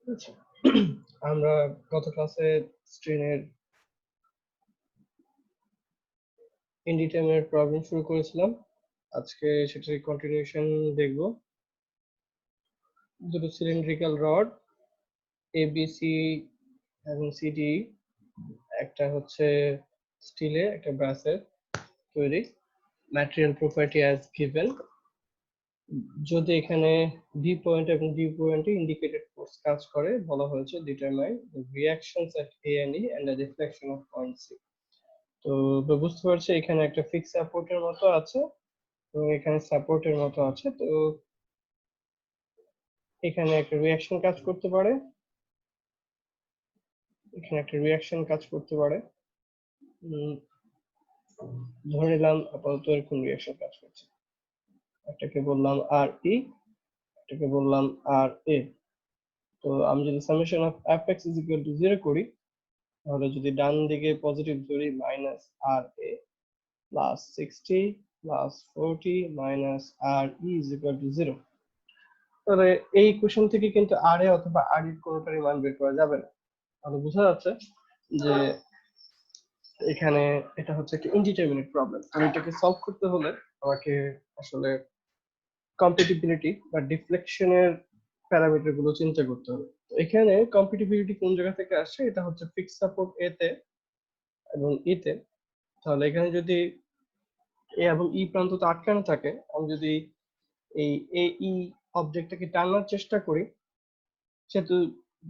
আচ্ছা, আমরা গত ক্লাসে স্ট্রিনের ইনডিটারমিনেট প্রবলেম শুরু করেছিলাম। আজকে সেটার কন্টিনিউশন দেখব। দুটো সিলিন্ড্রিক্যাল রড এবিসি এবং সিডি, একটা হচ্ছে স্টিলের, একটা ব্রাসের তৈরি। Material property as given. যদি এখানে বি পয়েন্ট এবং ডি পয়েন্টে ইন্ডিকেটেড ফোর্স কাজ করে, বলা হয়েছে determine the reactions at A and E and the reflection of point C. তো বুঝতে পারছি এখানে একটা ফিক্স সাপোর্টের মতো আছে এবং এখানে সাপোর্টের মতো আছে। তো এখানে একটা রিঅ্যাকশন কাজ করতে পারে, এখানে একটা রিঅ্যাকশন কাজ করতে পারে। ধরে নিলাম আপাতত এরকম রিঅ্যাকশন কাজ করছে। একটাকে বললাম আর ই, একটাকে বললাম আর এ। তো আমি যদি summation of F X is equal to 0 করি, তাহলে যদি ডান দিকে পজিটিভ ধরি minus R A plus 60 plus 40 minus R E is equal to 0, তাহলে এই ইকুয়েশন থেকে কিন্তু আর এ অথবা আর এর কোনোটারই মান বের করা যাবে না। তাহলে বোঝা যাচ্ছে যে এখানে এটা হচ্ছে একটা ইনডিটারমিনেট প্রবলেম। আর এটাকে সলভ করতে হলে আমাকে আসলে কম্পিটিবিলিটি বা ডিফ্লেকশনের প্যারামিটার গুলো চিন্তা করতে হবে। তো এখানে কম্পিটিবিলিটি কোন জায়গা থেকে আসছে, এটা হচ্ছে ফিক্স সাপোর্ট এ তে এবং ই তে। তাহলে এখানে যদি এ এবং ই প্রান্তটা আটকানো থাকে, আমি যদি এই এ ই অবজেক্টটাকে টানার চেষ্টা করি, সেহেতু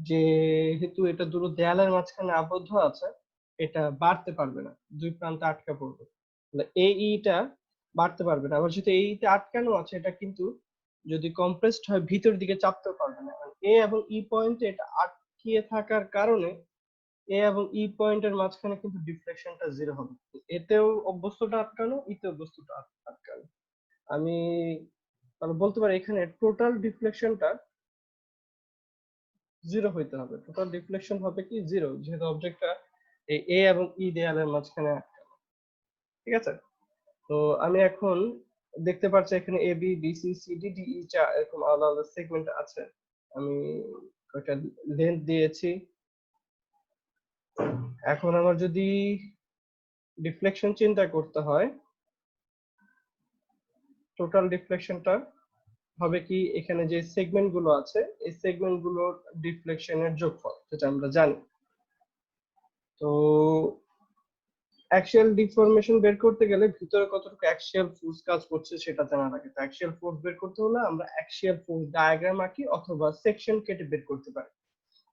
যেহেতু এটা দুটো দেয়ালের মাঝখানে আবদ্ধ আছে, এটা বাড়তে পারবে না, দুই প্রান্তে আটকা পড়বে। তাহলে এই ইটা বাড়তে পারবে না। আবার যদি এই তে আটকানো আছে, এটা কিন্তু যদি কম্প্রেসড হয় ভিতর দিকে চাপতেও পারবে না। এ এবং ই পয়েন্টে এটা আটকিয়ে থাকার কারণে এ এবং ই পয়েন্টের মাঝখানে কিন্তু ডিফ্লেকশনটা 0 হবে। এতেও বস্তুটা আটকানো, ইতেও বস্তুটা আটকানো। আমি তাহলে বলতে পারি এখানে টোটাল ডিফ্লেকশনটা 0 হইতে হবে। টোটাল ডিফ্লেকশন হবে কি 0, যেহেতু অবজেক্টটা এই এ এবং ই দেয়ালের মাঝখানে আটকানো। ঠিক আছে? তো আমি এখন দেখতে পাচ্ছি এখানে A B B C C D D E এরকম আলাদা আলাদা সেগমেন্ট আছে। আমি কয়েকটা লেন্থ দিয়েছি। এখন আমার যদি ডিফ্লেকশন চিন্তা করতে হয়, টোটাল ডিফ্লেকশনটা হবে কি, এখানে যে সেগমেন্ট গুলো আছে এই সেগমেন্ট গুলোর ডিফ্লেকশনের যোগফল, যেটা আমরা জানি। তো অ্যাক্সিয়াল ডিফরমেশন বের করতে গেলে ভিতরে কতটুকু অ্যাক্সিয়াল ফোর্স কাজ করছে সেটা জানা লাগে। তো অ্যাক্সিয়াল ফোর্স বের করতে হলে আমরা অ্যাক্সিয়াল ফোর্স ডায়াগ্রাম আঁকি অথবা সেকশন কেটে বের করতে পারি।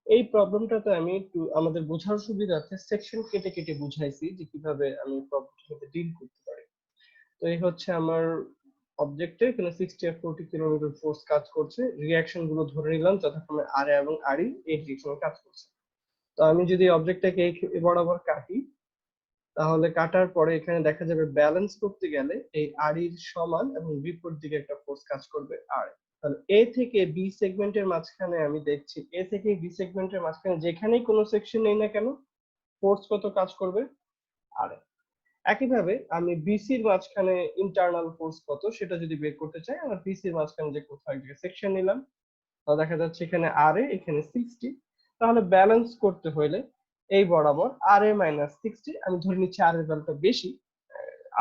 এই প্রবলেমটাতে আমি একটু আমাদের বোঝার সুবিধার্থে সেকশন কেটে কেটে বুঝাইছি যে কিভাবে আমি প্রবলেমটার সাথে ডিল করতে পারি। তো এই হচ্ছে আমার অবজেক্টে এখানে 60 আর 40 কিলোমিটার ফোর্স কাজ করছে। রিঅ্যাকশন গুলো ধরে নিলাম যথাক্রমে আর এবং আর ই এই ডিরেকশনে কাজ করছে। তো আমি যদি অবজেক্টটাকে এই বরাবর কাটি, তাহলে কাটার পরে এখানে দেখা যাবে ব্যালেন্স করতে গেলে এই আর এর সমান এবং বিপরীত দিকে একটা ফোর্স কাজ করবে আর। তাহলে এ থেকে বি সেগমেন্টের মাঝখানে আমি দেখছি এ থেকে বি সেগমেন্টের মাঝখানে যেখানেই কোনো সেকশন নেই না কেন, ফোর্স কত কাজ করবে আর। একইভাবে আমি বিসির মাঝখানে ইন্টারনাল ফোর্স কত সেটা যদি বের করতে চাই, আমরা বিসির মাঝখানে যে কোথাও একটা সেকশন নিলাম, তাহলে দেখা যাচ্ছে এখানে আর এ, এখানে 60। তাহলে ব্যালেন্স করতে হলে এই বরাবর আর এ মাইনাস 60, আমি ধরে নিচ্ছি আর এর ভ্যালুটা বেশি,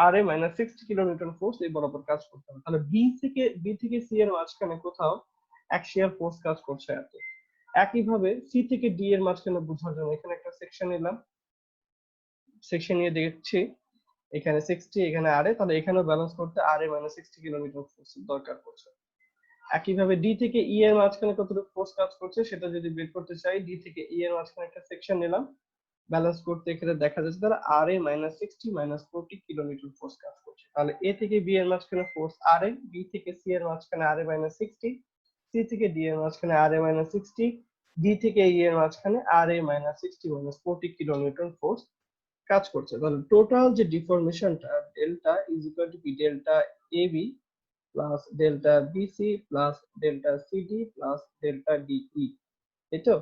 আর এ মাইনাস 60 কিলোনিউটন ফোর্স এই বরাবর কাজ করতে হবে। তাহলে বি থেকে সি এর মাঝখানে কোথাও অ্যাক্সিয়াল ফোর্স কাজ করছে এত। একইভাবে সি থেকে ডি এর মাঝখানে বোঝার জন্য এখানে একটা সেকশন নিলাম, সেকশন নিয়ে দেখছি এখানে 60, এখানে আর এ, তাহলে এখানেও ব্যালেন্স করতে আর এ মাইনাস 60 কিলোমিটার ফোর্স দরকার পড়ছে। একইভাবে ডি থেকে ই এর মাঝখানে কতটুকু ফোর্স কাজ করছে সেটা যদি বের করতে চাই, ডি থেকে ই এর মাঝখানে একটা সেকশন নিলাম, ব্যালেন্স করতে এখানে দেখা যাচ্ছে তাহলে আর A minus 60 minus 40 kilometre force কাজ করছে। তাহলে এ থেকে বি এর মাঝখানে ফোর্স আর এ, বি থেকে সি এর মাঝখানে আর এ মাইনাস 60, সি থেকে ডি এর মাঝখানে আর এ মাইনাস 60, ডি থেকে ই এর মাঝখানে R A minus 60 minus 40 kilometre force কাজ করছে। তাহলে টোটাল যে ডিফরমেশনটা ডেল্টা ইজ ইকুয়াল টু কি, delta A B plus delta BC plus delta CD plus delta DE, এই তো।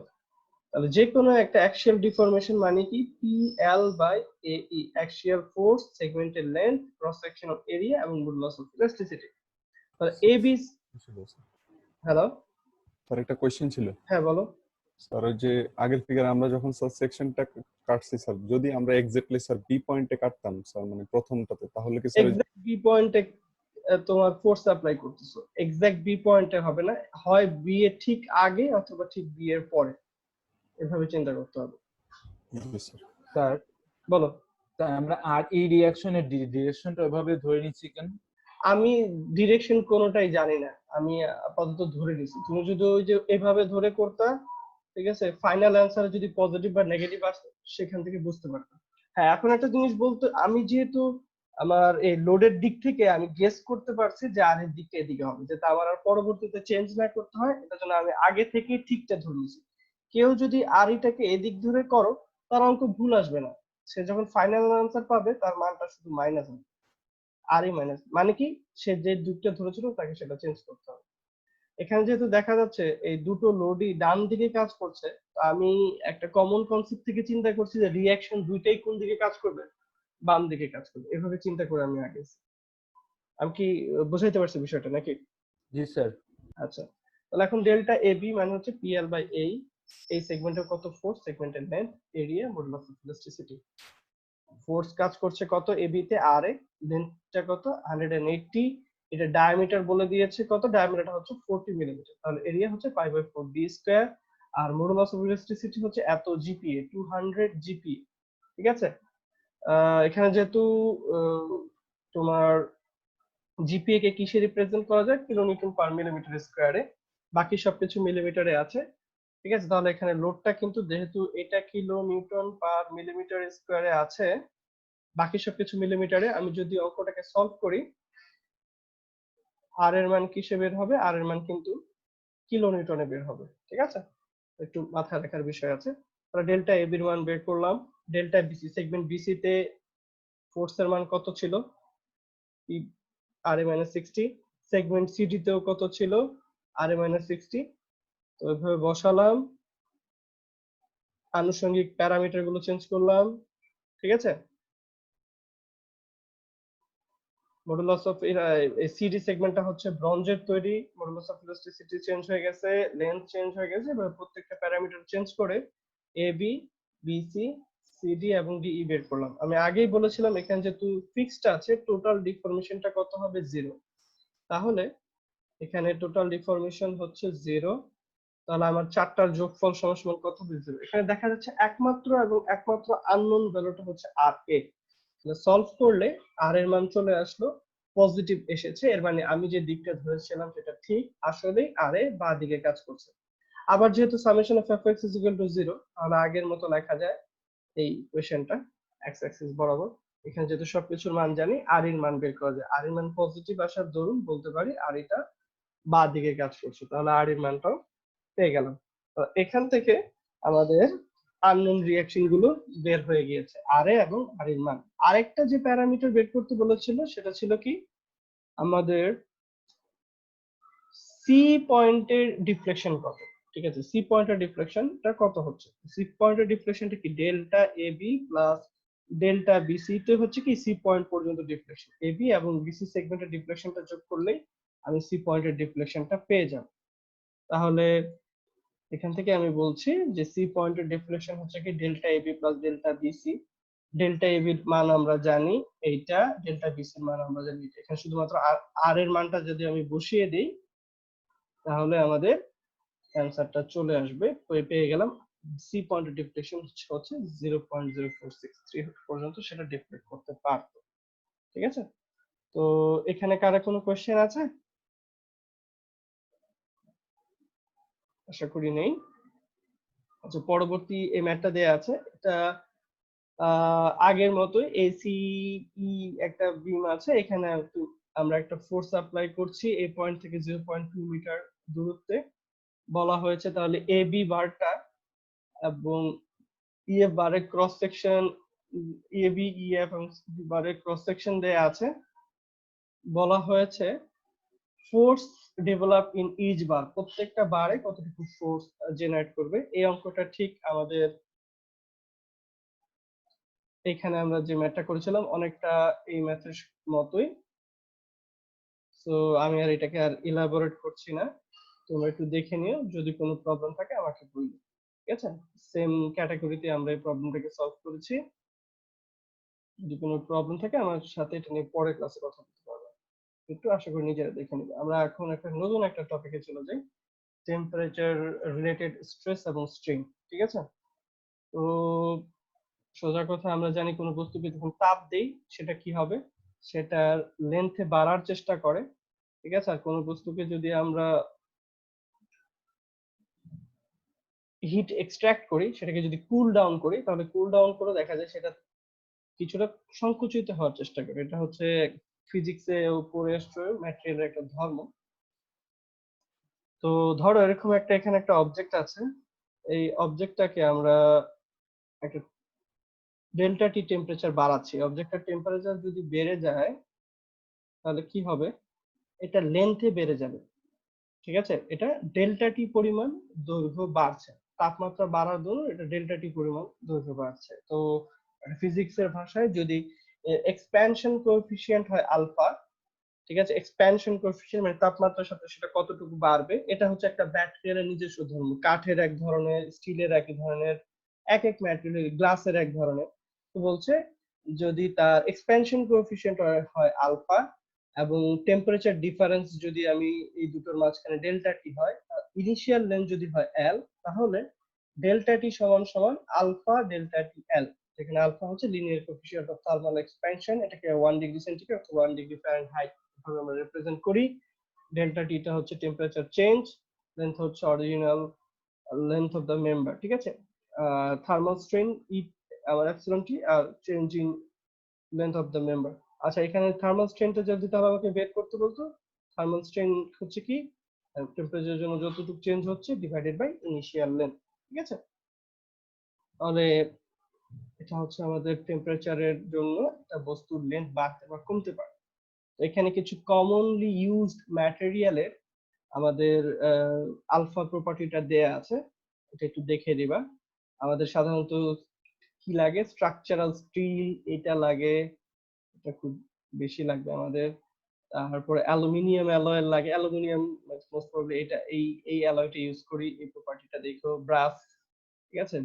তাহলে যে কোনো একটা অ্যাক্সিয়াল ডিফরমেশন মানে কি, P L by A E, axial force, সেগমেন্টের length, cross section of area এবং modulus of elasticity. A B. Hello, sir একটা কোয়েশ্চেন ছিল হ্যাঁ বলো। স্যার। ওই যে আগের ফিগার আমরা যখন স্যার সেকশনটা কাটছি স্যার, যদি আমরা এক্স্যাক্টলি স্যার বি পয়েন্টে কাটতাম স্যার, মানে প্রথমটাতে, তাহলে কি স্যার এক্সাক্ট বি পয়েন্টে তোমার ফোর্স অ্যাপ্লাই করতেছো, এক্সাক্ট বি পয়েন্টে হবে না, হয় বি এর ঠিক আগে অথবা ঠিক বি এর পরে, এভাবে চিন্তা করতে হবে। স্যার? স্যার, বলো। তাই আমরা আর এই রিঅ্যাকশনের ডিরেকশনটা ওইভাবে ধরে নিচ্ছি কেন? আমি ডিরেকশন কোনোটাই জানি না, আমি আপাতত ধরে নিছি। তুমি যদি ওই যে এভাবে ধরে করতা, ঠিক আছে, ফাইনাল অ্যান্সার যদি পজিটিভ বা নেগেটিভ আসতো সেখান থেকে বুঝতে পারতাম। হ্যাঁ, এখন একটা জিনিস বলতে, আমি যেহেতু আমার এই লোডের দিক থেকে আমি গেস করতে পারছি যে আর এর দিকটা এদিকে হবে, যাতে আমার আর পরবর্তীতে চেঞ্জ না করতে হয়, এটার জন্য আমি আগে থেকেই ঠিকটা ধরে নিয়েছি। কেউ যদি আর এটাকে এদিক ধরে করো, তার অঙ্ক ভুল আসবে না, সে যখন ফাইনাল অ্যান্সার পাবে তার মানটা শুধু মাইনাস হবে। আর ই মাইনাস মানে কি, সে যে দিকটা ধরেছিল তাকে সেটা চেঞ্জ করতে হবে। এখানে যেহেতু দেখা যাচ্ছে এই দুটো লোডই ডান দিকে কাজ করছে, তো আমি একটা কমন কনসেপ্ট থেকে চিন্তা করছি যে রিঅ্যাকশন দুইটাই কোন দিকে কাজ করবে, বাম দিকে কাজ করবে, এভাবে চিন্তা করে আমি আগেছি। আমি কি বুঝাইতে পারছি বিষয়টা নাকি? জি স্যার। আচ্ছা, তাহলে এখন ডেল্টা এ বি মানে হচ্ছে পিএল বাই এই সেগমেন্টের কত ফোর্স, সেগমেন্টের length, area, modulus of elasticity. Force কাজ করছে কত এবি তে, আর এ লেন্থটা কত 180, এটা ডায়ামিটার বলে দিয়েছে কত, ডায়ামিটারটা হচ্ছে 40 মিলিমিটার, তাহলে এরিয়া হচ্ছে পাই বাই 4 ডি স্কয়ার, আর মডুলাস অফ ইলাস্টিসিটি হচ্ছে এত জিপিএ, 200 জিপিএ। ঠিক আছে, এখানে যেহেতু তোমার জিপিএ কে কিসে রিপ্রেজেন্ট করা যায়, কিলো নিউটন পার মিলিমিটার স্কয়ারে, বাকি সবকিছু মিলিমিটারে আছে। ঠিক আছে, তাহলে এখানে লোডটা কিন্তু যেহেতু এটা কিলো নিউটন পার মিলিমিটার স্কয়ারে আছে, বাকি সবকিছু মিলিমিটারে, আমি যদি অঙ্কটাকে সলভ করি, আর এর মান কিসে বের হবে, আর এর মান কিন্তু কিলো নিউটনে বের হবে। ঠিক আছে, একটু মাথায় রাখার বিষয় আছে। তাহলে ডেল্টা এ বির মান বের করলাম। ডেল্টা বিসি, সেগমেন্ট বিসি তে ফোর্সের মান কত ছিল, আর এ মাইনাস 60। সেগমেন্ট সিডি তেও কত ছিল, আর এ মাইনাস 60। তো এইভাবে বসালাম, আনুষঙ্গিক প্যারামিটার গুলো চেঞ্জ করলাম। ঠিক আছে, মডুলাস অফ সিডি সেগমেন্টটা হচ্ছে ব্রোঞ্জের তৈরি, মডুলাস অফ ইলাস্টিসিটি চেঞ্জ হয়ে গেছে, লেন্থ চেঞ্জ হয়ে গেছে, এবার প্রত্যেকটা প্যারামিটার চেঞ্জ করে এ বি, বিসি, সিডি এবং ডিই বের করলাম। আমি আগেই বলেছিলাম এখানে যেহেতু ফিক্সড আছে, টোটাল ডিফরমেশনটা কত হবে, 0। তাহলে এখানে টোটাল ডিফরমেশন হচ্ছে 0, তাহলে আমার চারটার যোগফল সমান সমান কত হবে, 0। এখানে দেখা যাচ্ছে একমাত্র এবং একমাত্র আননোন ভ্যালুটা হচ্ছে আর এ। সলভ করলে আর এর মান চলে আসলো পজিটিভ এসেছে, এর মানে আমি যে দিকটা ধরেছিলাম সেটা ঠিক, আসলে আর এ বাঁ দিকে কাজ করছে। আবার যেহেতু summation of F X is equal to 0, তাহলে আগের মতো লেখা যায় এই ইকুয়েশনটা এক্স অ্যাক্সিস বরাবর। এখানে যেহেতু সবকিছুর মান জানি, আর এর মান বের করা যায়, আর এর মান পজিটিভ আসার দরুন বলতে পারি আর এটা বাঁ দিকে কাজ করছে, তাহলে আর এর মানটাও পেয়ে গেলাম। তো এখান থেকে আমাদের আননোন রিঅ্যাকশন গুলো বের হয়ে গিয়েছে, আর এ এবং আর এর মান। আরেকটা যে প্যারামিটার বের করতে বলেছিল সেটা ছিল কি, আমাদের সি পয়েন্টের ডিফ্লেকশন কত। ঠিক আছে, সি পয়েন্টের ডিফ্লেকশনটা কত হচ্ছে, সি পয়েন্টের ডিফ্লেকশনটা কি, delta A B plus delta BC তে হচ্ছে কি সি পয়েন্ট পর্যন্ত ডিফ্লেকশন, এ বি এবং বিসি সেগমেন্টের ডিফ্লেকশনটা যোগ করলেই আমি সি পয়েন্টের ডিফ্লেকশনটা পেয়ে যাব। তাহলে এখান থেকে আমি বলছি যে সি পয়েন্টের ডিফ্লেকশন হচ্ছে কি delta AB plus delta BC. Delta এবির মান আমরা জানি এইটা, ডেল্টা বিসির মান আমরা জানি এটা। এখানে শুধুমাত্র আর এর মানটা যদি আমি বসিয়ে দিই, তাহলে আমাদের অ্যান্সারটা চলে আসবে। পেয়ে গেলাম সি পয়েন্টের ডিফ্লেকশন হচ্ছে 0.0463 পর্যন্ত সেটা ডিফ্লেক্ট করতে পারতো। ঠিক আছে, তো এখানে কারো কোনো কোশ্চেন আছে? আশা করি নেই। আচ্ছা, পরবর্তী এই ম্যাথটা দেয়া আছে, এটা আগের মতোই এসি একটা বিম আছে, এখানে আমরা একটা ফোর্স অ্যাপ্লাই করছি এই পয়েন্ট থেকে 0.2 মিটার দূরত্বে বলা হয়েছে। তাহলে এ বি বারটা এবং ইএফ বারের cross section, A B EF এবং বারের ক্রস সেকশন দেয়া আছে। বলা হয়েছে ফোর্স ডেভেলপ ইন ইচ বার, প্রত্যেকটা বারে কতটুকু ফোর্স জেনারেট করবে। এই অঙ্কটা ঠিক আমাদের এখানে আমরা যে ম্যাথটা করেছিলাম অনেকটা এই ম্যাথের মতোই। সো আমি আর এটাকে আর ইলাবোরেট করছি না, তোমরা একটু দেখে নিও, যদি কোনো প্রবলেম থাকে আমাকে বলবে। ঠিক আছে, সেম ক্যাটাগরিতে আমরা এই প্রবলেমটাকে সলভ করেছি। যদি কোনো প্রবলেম থাকে আমার সাথে এটা নিয়ে পরের ক্লাসে কথা বলতে পারবে। একটু আশা করি নিজেরা দেখে নিবে। আমরা এখন একটা নতুন একটা টপিকে চলে যাই, টেম্পারেচার রিলেটেড স্ট্রেস এবং স্ট্রেইন। ঠিক আছে, তো সোজা কথা আমরা জানি কোনো বস্তুকে যখন তাপ দেই সেটা কি হবে, সেটার লেন্থে বাড়ার চেষ্টা করে। ঠিক আছে, আর কোনো বস্তুকে যদি আমরা হিট এক্সট্রাক্ট করি, সেটাকে যদি কুল ডাউন করি, তাহলে কুল ডাউন করে দেখা যায় সেটা কিছুটা সংকুচিত হওয়ার চেষ্টা করে। এটা হচ্ছে ফিজিক্সে উপরে আসছে ম্যাটেরিয়ালের একটা ধর্ম। তো ধরো এরকম একটা এখানে একটা অবজেক্ট আছে, এই অবজেক্টটাকে আমরা একটা ডেল্টা টি টেম্পারেচার বাড়াচ্ছি। অবজেক্টটার টেম্পারেচার যদি বেড়ে যায় তাহলে কি হবে, এটা লেন্থে বেড়ে যাবে। ঠিক আছে, এটা ডেল্টা টি পরিমাণ দৈর্ঘ্য বাড়ছে, তাপমাত্রা বাড়ার দরুন এটা ডেল্টা টি পরিমাণ দৈর্ঘ্য বাড়ছে। তো ফিজিক্সের ভাষায় যদি এক্সপ্যানশন কোএফিসিয়েন্ট হয় আলফা, ঠিক আছে, এক্সপ্যানশন কোএফিসিয়েন্ট মানে তাপমাত্রার সাথে সেটা কতটুকু বাড়বে, এটা হচ্ছে একটা ম্যাটেরিয়ালের নিজস্ব ধর্ম। কাঠের এক ধরনের, স্টিলের এক ধরনের, এক এক ম্যাটেরিয়াল, গ্লাসের এক ধরনের। তো বলছে যদি তার এক্সপ্যানশন কোএফিসিয়েন্ট হয় আলফা এবং টেম্পারেচার ডিফারেন্স যদি আমি এই দুটোর মাঝখানে ডেল্টা টি হয়, ইনিশিয়াল লেন্থ যদি হয় এল, তাহলে ডেল্টা টি সমান সমান আলফা ডেল্টা টি এল, যেখানে আলফা হচ্ছে linear coefficient of thermal expansion, এটাকে 1 ডিগ্রি সেন্টিগ্রেড অথবা 1 ডিগ্রি ফারেনহাইট ভাবে আমরা রিপ্রেজেন্ট করি। ডেল্টা টি টা হচ্ছে টেম্পারেচার চেঞ্জ, লেন্থ হচ্ছে original length of the member. ঠিক আছে, থার্মাল স্ট্রেন ই আমার এপসিলন টি, আর change in length of the member. আচ্ছা, এখানে থার্মাল স্ট্রেনটা যদি তাহলে আমাকে বের করতে বলতো, থার্মাল স্ট্রেন হচ্ছে কি, টেম্পারেচারের জন্য যতটুকু চেঞ্জ হচ্ছে ডিভাইডেড বাই ইনিশিয়াল লেন্থ। ঠিক আছে, তাহলে এটা হচ্ছে আমাদের টেম্পারেচারের জন্য একটা বস্তুর লেন্থ বাড়তে বা কমতে পারে। এখানে কিছু কমনলি ইউজড ম্যাটেরিয়ালের আমাদের আলফা প্রপার্টিটা দেয়া আছে, এটা একটু দেখে দিবা। আমাদের সাধারণত কি লাগে, স্ট্রাকচারাল স্টিল এটা লাগে, এটা খুব বেশি লাগবে আমাদের। তারপরে অ্যালুমিনিয়াম অ্যালয় লাগে, অ্যালুমিনিয়াম মোস্ট প্রবাবলি এটা এই অ্যালয়টা ইউজ করি, এই প্রপার্টিটা দেখো। ব্রাস, ঠিক আছে,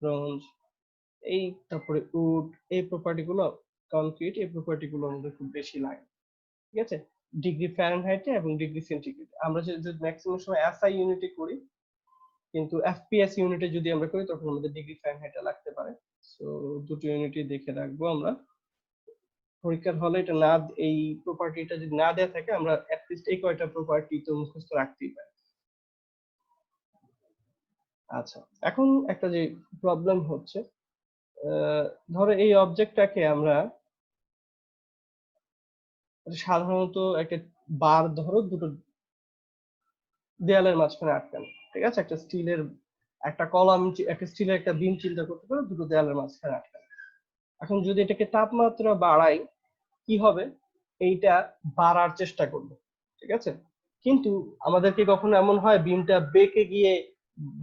ব্রোঞ্জ, এই তারপরে উড, এই প্রপার্টি গুলো, কনক্রিট, এই প্রপার্টি গুলো আমাদের খুব বেশি লাগে। ঠিক আছে, ডিগ্রি ফারেনহাইটে এবং ডিগ্রি সেন্টিগ্রেড আমরা যদি ম্যাক্সিমাম সময় এসআই ইউনিটে করি, কিন্তু এফপিএস ইউনিটে যদি আমরা করি তখন আমাদের ডিগ্রি ফারেনহাইটে লাগতে পারে। সো দুটো ইউনিটই দেখে রাখবো আমরা। পরীক্ষার হলে এটা না, এই প্রপার্টিটা যদি না দেয়া থাকে আমরা অ্যাটলিস্ট এই কয়টা প্রপার্টি তো মুখস্থ রাখতেই পারি। আচ্ছা, এখন একটা যে প্রবলেম হচ্ছে, ধরো এই অবজেক্টটাকে আমরা সাধারণত একটা বার ধরো দুটো দেয়ালের মাঝখানে আটকানো। ঠিক আছে, একটা স্টিলের একটা কলাম, একটা স্টিলের একটা বিম চিন্তা করতে পারো, দুটো দেয়ালের মাঝখানে আটকানো। এখন যদি এটাকে তাপমাত্রা বাড়াই কি হবে, এইটা বাড়ার চেষ্টা করবে। ঠিক আছে, কিন্তু আমাদের কি কখনো এমন হয় বিমটা বেঁকে গিয়ে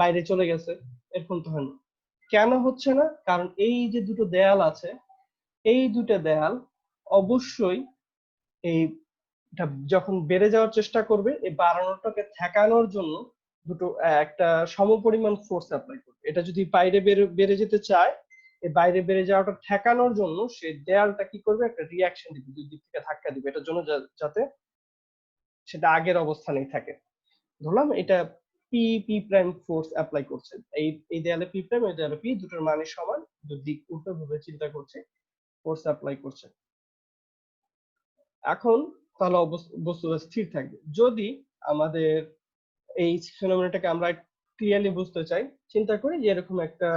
বাইরে চলে গেছে? এরকম তো হয় না। কেন হচ্ছে না? কারণ এই যে দুটো দেয়াল আছে, এই দুটো দেয়াল অবশ্যই এই যখন বেড়ে যাওয়ার চেষ্টা করবে, এই বাড়ানোটাকে ঠেকানোর জন্য দুটো একটা সমপরিমাণ ফোর্স অ্যাপ্লাই করবে। এটা যদি বাইরে বেড়ে যেতে চায়, এই বাইরে বেড়ে যাওয়াটা ঠেকানোর জন্য সে দেয়ালটা কি করবে, একটা রিয়াকশন দিবে, দুই দিক থেকে ধাক্কা দিবে এটার জন্য, যাতে সেটা আগের অবস্থানেই থাকে। ধরলাম এটা P P prime force apply করছে, এই দেয়ালে পি প্রাইম, এই দেয়ালে পি, দুটোর মানের সমান, দুটো দিক উল্টো ভাবে চিন্তা করছে, ফোর্স অ্যাপ্লাই করছে। এখন তাহলে বস্তুটা স্থির থাকবে। যদি আমাদের এই ফেনোমেননটাকে আমরা ক্লিয়ারলি বুঝতে চাই, চিন্তা করি যে এরকম একটা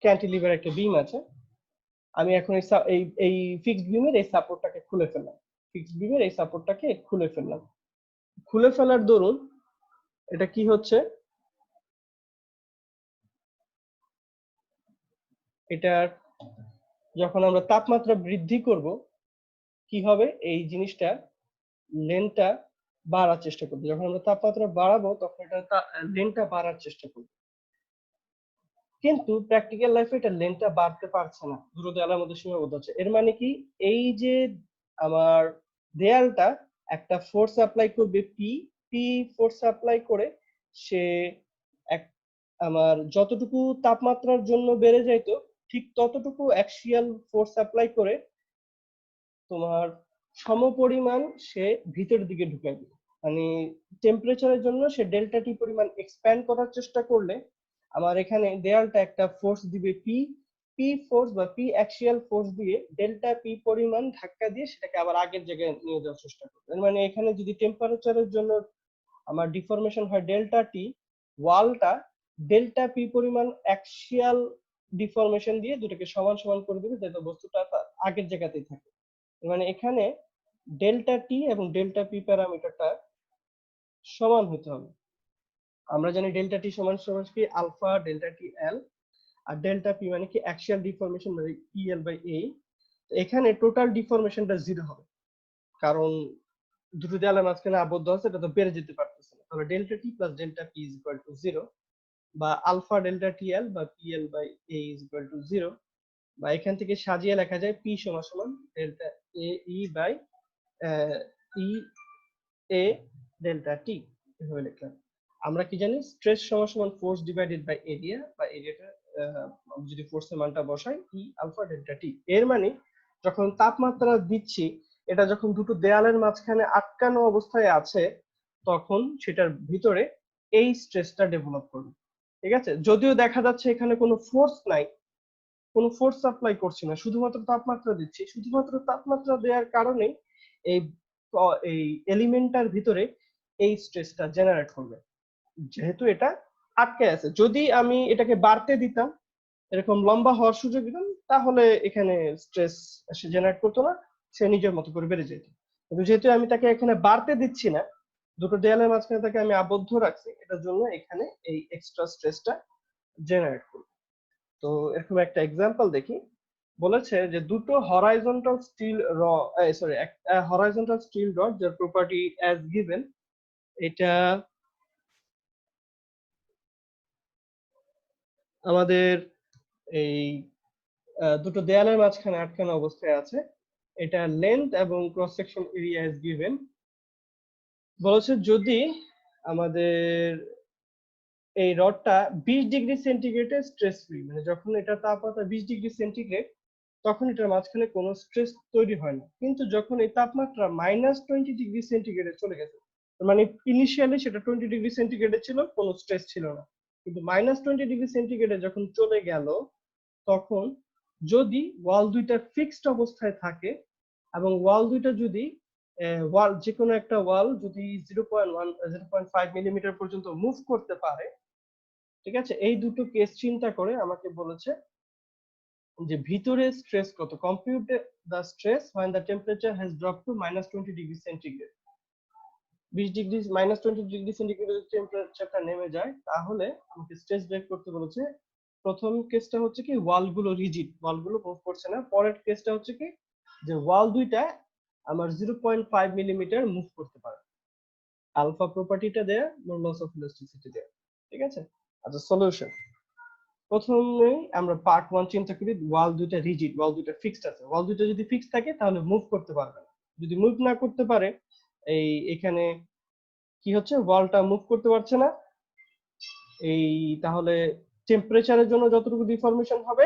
ক্যান্টিলিভার একটা বিম আছে, আমি এখন এই ফিক্সড বিমের এই সাপোর্টটাকে খুলে ফেললাম, ফিক্সড বিমের এই সাপোর্টটাকে খুলে ফেললাম। খুলে ফেলার দরুন এটা কি হচ্ছে, এটা যখন আমরা তাপমাত্রা বৃদ্ধি করব কি হবে, এই জিনিসটা লেনটা বাড়ার চেষ্টা করবে। যখন আমরা তাপমাত্রা বাড়াবো তখন এটা লেনটা বাড়ার চেষ্টা করবে। কিন্তু প্র্যাকটিক্যাল লাইফে এটা লেন্থটা বাড়তে পারছে না, দুটো দেয়ালের মধ্যে সীমাবদ্ধ হচ্ছে। এর মানে কি, এই যে আমার দেয়ালটা একটা ফোর্স অ্যাপ্লাই করবে পি, পি ফোর্স অ্যাপ্লাই করে সে এক আমার যতটুকু তাপমাত্রার জন্য বেড়ে যাইতো ঠিক ততটুকু অ্যাক্সিয়াল ফোর্স অ্যাপ্লাই করে তোমার সমপরিমাণ সে ভিতরের দিকে ঢুকাই দিবে। মানে টেম্পারেচারের জন্য সে ডেল্টা টি পরিমাণ এক্সপ্যান্ড করার চেষ্টা করলে আমার এখানে দেয়ালটা একটা ফোর্স দিবে পি, পি ফোর্স বা পি অ্যাক্সিয়াল ফোর্স দিয়ে ডেল্টা পি পরিমাণ ধাক্কা দিয়ে সেটাকে আবার আগের জায়গায় নিয়ে যাওয়ার চেষ্টা করবে। মানে এখানে যদি টেম্পারেচারের জন্য আমার ডিফরমেশন হয় ডেল্টা টি, ওয়ালটা ডেল্টা পি পরিমাণ অ্যাক্সিয়াল ডিফরমেশন দিয়ে দুটোকে সমান সমান করে দিবে যাতে বস্তুটা তার আগের জায়গাতেই থাকে। মানে এখানে ডেল্টা টি এবং ডেল্টা পি প্যারামিটারটা সমান হতে হবে। আমরা জানি ডেল্টা টি সমান সমান কি আলফা ডেল্টা টি এল, আর ডেল্টা পি মানে কি অ্যাক্সিয়াল ডিফরমেশন মানে ই এল বাই এ। এখানে টোটাল ডিফরমেশনটা 0 হবে, কারণ দুটো দেয়ালের মাঝখানে আবদ্ধ আছে, এটা তো বেড়ে যেতে পারতেছে না। তাহলে delta T plus delta P is equal to 0, বা আলফা ডেল্টা টি এল বা P L by A is equal to 0, বা এখান থেকে সাজিয়ে লেখা যায় পি সমান সমান delta A E by E A delta T, এভাবে লিখলাম। আমরা কি জানি স্ট্রেস সমান সমান ফোর্স ডিভাইডেড বাই এরিয়া, বা এরিয়াটা যদি ফোর্সের মানটা বসাই ই আলফা ডেল্টা টি। এর মানে যখন তাপমাত্রা দিচ্ছি এটা যখন দুটো দেয়ালের মাঝখানে আটকানো অবস্থায় আছে তখন সেটার ভিতরে এই স্ট্রেসটা ডেভেলপ করবে। ঠিক আছে, যদিও দেখা যাচ্ছে এখানে কোনো ফোর্স নাই, কোনো ফোর্স সাপ্লাই করছি না, শুধুমাত্র তাপমাত্রা দিচ্ছি, শুধুমাত্র তাপমাত্রা দেওয়ার কারণে এই এই এলিমেন্টটার ভিতরে এই স্ট্রেসটা জেনারেট করবে, যেহেতু এটা আটকে আছে। যদি আমি এটাকে বাড়তে দিতাম, এরকম লম্বা হওয়ার সুযোগ দিতাম, তাহলে এখানে স্ট্রেস সে জেনারেট করতো না, সে নিজের মতো করে বেড়ে যেত। কিন্তু যেহেতু আমি তাকে এখানে বাড়তে দিচ্ছি না, দুটো দেয়ালের মাঝখানে তাকে আমি আবদ্ধ রাখছি, এটার জন্য এখানে এই এক্সট্রা স্ট্রেসটা জেনারেট করবে। তো এরকম একটা এক্সাম্পল দেখি। বলেছে যে দুটো horizontal steel horizontal steel rod যার প্রপার্টি অ্যাজ গিভেন, এটা আমাদের এই দুটো দেয়ালের মাঝখানে আটকানো অবস্থায় আছে। এটা লেন্থ এবং cross section area as given. বলেছে যদি আমাদের এই রডটা 20 ডিগ্রি সেন্টিগ্রেডে স্ট্রেস ফ্রি, মানে যখন এটা তাপমাত্রা 20 ডিগ্রি সেন্টিগ্রেড তখন এটার মাঝখানে কোনো স্ট্রেস তৈরি হয় না। কিন্তু যখন এই তাপমাত্রা -20 ডিগ্রি সেন্টিগ্রেডে চলে গেছে, মানে ইনিশিয়ালি সেটা 20 ডিগ্রি সেন্টিগ্রেডে ছিল, কোনো স্ট্রেস ছিল না, কিন্তু -20 ডিগ্রি সেন্টিগ্রেডে যখন চলে গেল তখন যদি ওয়াল দুইটা ফিক্সড অবস্থায় থাকে এবং ওয়াল দুইটা যদি ওয়াল যে কোনো একটা ওয়াল যদি 0.5 মিলিমিটার পর্যন্ত মুভ করতে পারে, ঠিক আছে, এই দুটো কেস চিন্তা করে আমাকে বলেছে যে ভিতরে স্ট্রেস কত, compute the stress when the temperature has dropped to -20 degree centigrade. 20 degree -20 degree centigrade যদি টেম্পারেচারটা নেমে যায় তাহলে আমাকে স্ট্রেস বের করতে বলেছে। প্রথম কেসটা হচ্ছে কি ওয়ালগুলো রিজিড, ওয়ালগুলো মুভ করছে না। পরের কেসটা হচ্ছে কি যে ওয়াল দুইটা আমার 0.5 মিলিমিটার মুভ করতে পারে। আলফা প্রপার্টিটা দেয়া, মডুলাস অফ ইলাস্টিসিটি দেয়া। ঠিক আছে, আচ্ছা সলিউশন। প্রথমে আমরা পার্ট 1 চিন্তা করি, ওয়াল দুইটা রিজিড, ওয়াল দুইটা ফিক্সড আছে। ওয়াল দুইটা যদি ফিক্সড থাকে তাহলে মুভ করতে পারবে না। যদি মুভ না করতে পারে, এই এখানে কি হচ্ছে, ওয়ালটা মুভ করতে পারছে না, এই তাহলে টেম্পারেচারের জন্য যতটুকু ডিফরমেশন হবে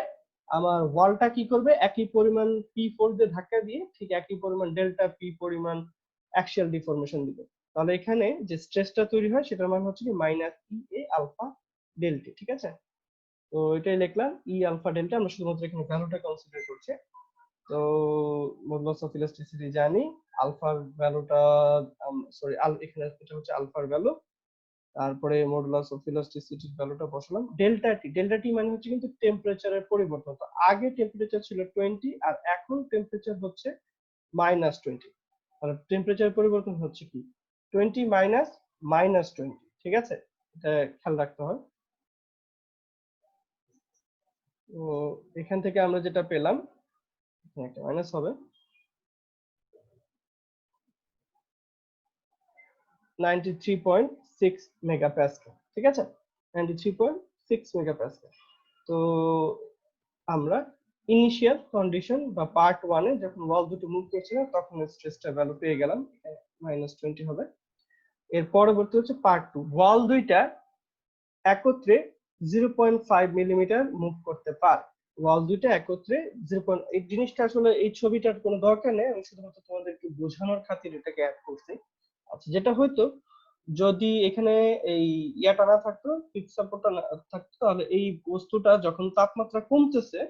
আমার ওয়ালটা কি করবে, একই পরিমাণ পি ফোর্স দিয়ে ধাক্কা দিয়ে ঠিক একই পরিমাণ ডেল্টা পি পরিমাণ অ্যাক্সিয়াল ডিফরমেশন দিবে। তাহলে এখানে যে স্ট্রেসটা তৈরি হয় সেটার মান হচ্ছে কি -ই এ আলফা ডেল্টা। ঠিক আছে, তো এটাই লিখলাম ই আলফা ডেল্টা, আমরা শুধুমাত্র এখানে ভ্যালুটা কনসিডার করছি। তো মডুলাস অফ ইলাস্টিসিটি জানি, আলফার ভ্যালুটা সরি এখানে এটা হচ্ছে আলফার ভ্যালু, তারপরে মডুলাস অফ ইলাস্টিসিটির ভ্যালুটা বসালাম। ডেল্টা টি মানে হচ্ছে কিন্তু টেম্পারেচারের পরিবর্তন। তো আগে টেম্পারেচার ছিল 20 আর এখন টেম্পারেচার হচ্ছে -20, তাহলে টেম্পারেচার পরিবর্তন হচ্ছে কি 20 মাইনাস -20। ঠিক আছে, এটা খেয়াল রাখতে হয়। তো এখান থেকে আমরা যেটা পেলাম, একটা মাইনাস হবে, 93.6 মেগাপ্যাসকেল। ঠিক আছে, 93.6 মেগাপ্যাসকেল। তো আমরা ইনিশিয়াল কন্ডিশন বা পার্ট 1 এ যখন ওয়াল দুটো মুভ করছিলাম তখন স্ট্রেসটা ভ্যালু পেয়ে গেলাম, -20 হবে। এর পরবর্তী হচ্ছে পার্ট 2, ওয়াল দুইটা একত্রে 0.5 মিলিমিটার মুভ করতে পারে। ওয়াল দুইটা একত্রে 0. এই জিনিসটা আসলে এই ছবিটার কোনো দরকার নেই, আমি শুধুমাত্র তোমাদের একটু বোঝানোর খাতির এটাকে অ্যাড করছি। আচ্ছা, যেটা হয়তো যদি এখানে এই ইয়াটা না থাকতো, ফিক্স সাপোর্টটা না থাকতো, তাহলে এই বস্তুটা যখন তাপমাত্রা কমতেছে,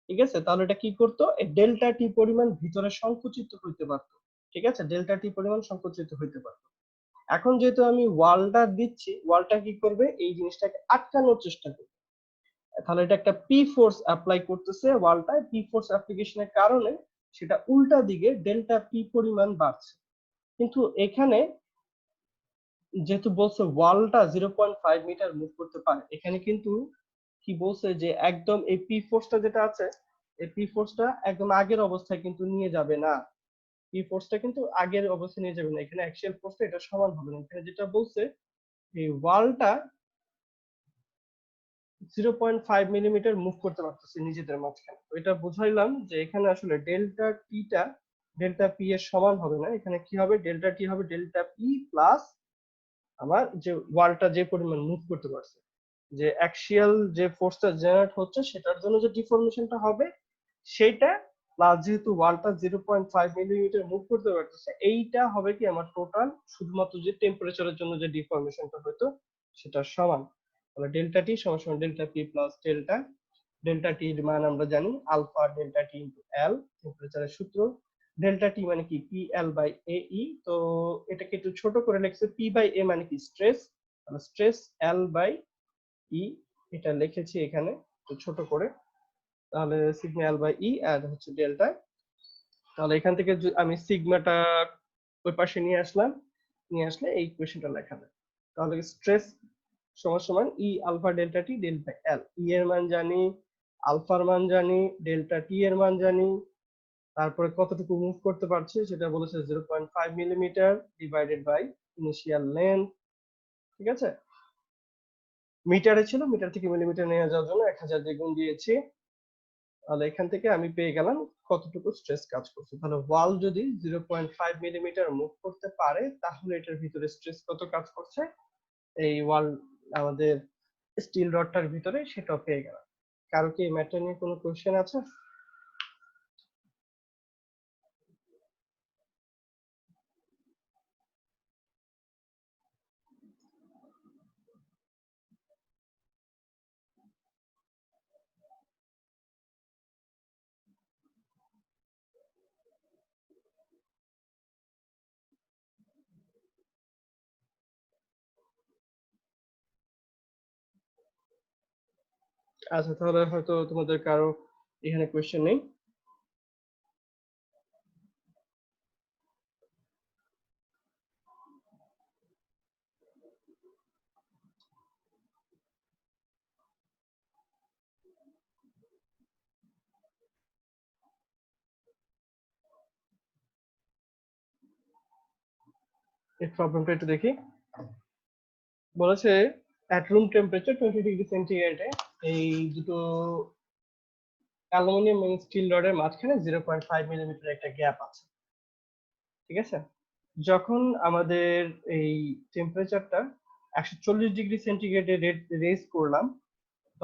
ঠিক আছে, তাহলে এটা কি করতো, এই ডেল্টা টি পরিমাণ ভিতরে সংকুচিত হইতে পারতো। ঠিক আছে, ডেল্টা টি পরিমাণ সংকুচিত হইতে পারতো। এখন যেহেতু আমি ওয়ালটা দিচ্ছি, ওয়ালটা কি করবে, এই জিনিসটাকে আটকানোর চেষ্টা করবে। তাহলে এটা একটা পি ফোর্স অ্যাপ্লাই করতেছে ওয়ালটায়, পি ফোর্স অ্যাপ্লিকেশনের কারণে সেটা উল্টা দিকে ডেল্টা পি পরিমাণ বাড়ছে। কিন্তু এখানে যেহেতু বলছে ওয়ালটা 0.5 মিটার মুভ করতে পারে, এখানে কিন্তু কি বলছে যে একদম এই পি ফোর্সটা যেটা আছে, এই পি ফোর্সটা একদম আগের অবস্থায় কিন্তু নিয়ে যাবে না। পি ফোর্সটা কিন্তু আগের অবস্থায় নিয়ে যাবে না, এখানে অ্যাক্সিয়াল ফোর্সটা এটা সমান হবে না। এখানে যেটা বলছে এই ওয়ালটা 0.5 মিলিমিটার মুভ করতে পারতেছে নিজেদের মাঝখানে। তো এটা বুঝাইলাম যে এখানে আসলে ডেল্টা টিটা ডেল্টা পি এর সমান হবে না, এখানে কি হবে, ডেল্টা টি হবে ডেল্টা পি প্লাস আমার যে ওয়ালটা যে পরিমাণ মুভ করতে পারছে, যে অ্যাক্সিয়াল যে ফোর্সটা জেনারেট হচ্ছে সেটার জন্য যে ডিফর্মেশনটা হবে সেইটা, প্লাস যেহেতু ওয়ালটা 0.5 মিলিমিটার মুভ করতে পারতেছে, এইটা হবে কি আমার টোটাল শুধুমাত্র যে টেম্পারেচারের জন্য যে ডিফর্মেশনটা হতো সেটার সমান। তাহলে ডেল্টা টি সমান সমান delta P plus delta, delta T এর মান আমরা জানি alpha delta T into L, টেম্পারেচারের সূত্র। ডেল্টা টি মানে কি, পি এল বাই এ ই। তো এটাকে একটু ছোট করে লিখছে, পি বাই এ মানে কি স্ট্রেস, তাহলে স্ট্রেস এল বাই ই, এটা লিখেছি এখানে একটু ছোট করে। তাহলে সিগমা এল বাই ই আর হচ্ছে ডেল্টা। তাহলে এখান থেকে আমি সিগমাটা ওই পাশে নিয়ে আসলাম, নিয়ে আসলে এই ইকুয়েশনটা লেখা যায়। তাহলে স্ট্রেস সমান সমান ই আলফা ডেল্টা টি ডেল্টা এল, ই এর মান জানি, আলফার মান জানি, ডেল্টা টি এর মান জানি, তারপরে কতটুকু মুভ করতে পারছে সেটা বলেছে 0.5 millimetre divided by initial length. ঠিক আছে, মিটারে ছিল, মিটার থেকে মিলিমিটার নিয়ে যাওয়ার জন্য 1000 দিয়ে গুণ দিয়েছি। তাহলে এখান থেকে আমি পেয়ে গেলাম কতটুকু স্ট্রেস কাজ করছে। তাহলে ওয়াল যদি 0.5 মিলিমিটার মুভ করতে পারে তাহলে এটার ভিতরে স্ট্রেস কত কাজ করছে, এই ওয়াল আমাদের স্টিল রডটার ভিতরে, সেটাও পেয়ে গেলাম। কারো কি এই ম্যাটার নিয়ে কোনো কোশ্চেন আছে? আচ্ছা, তাহলে হয়তো তোমাদের কারো এখানে কোশ্চেন নেই। এই প্রবলেমটা একটু দেখি। বলেছে at room temperature 20 ডিগ্রি সেন্টিগ্রেডে এই দুটো অ্যালুমিনিয়াম এবং স্টিল রডের মাঝখানে 0.5 মিলিমিটার একটা গ্যাপ আছে। ঠিক আছে, যখন আমাদের এই টেম্পারেচারটা 140 ডিগ্রি সেন্টিগ্রেডে রেজ করলাম,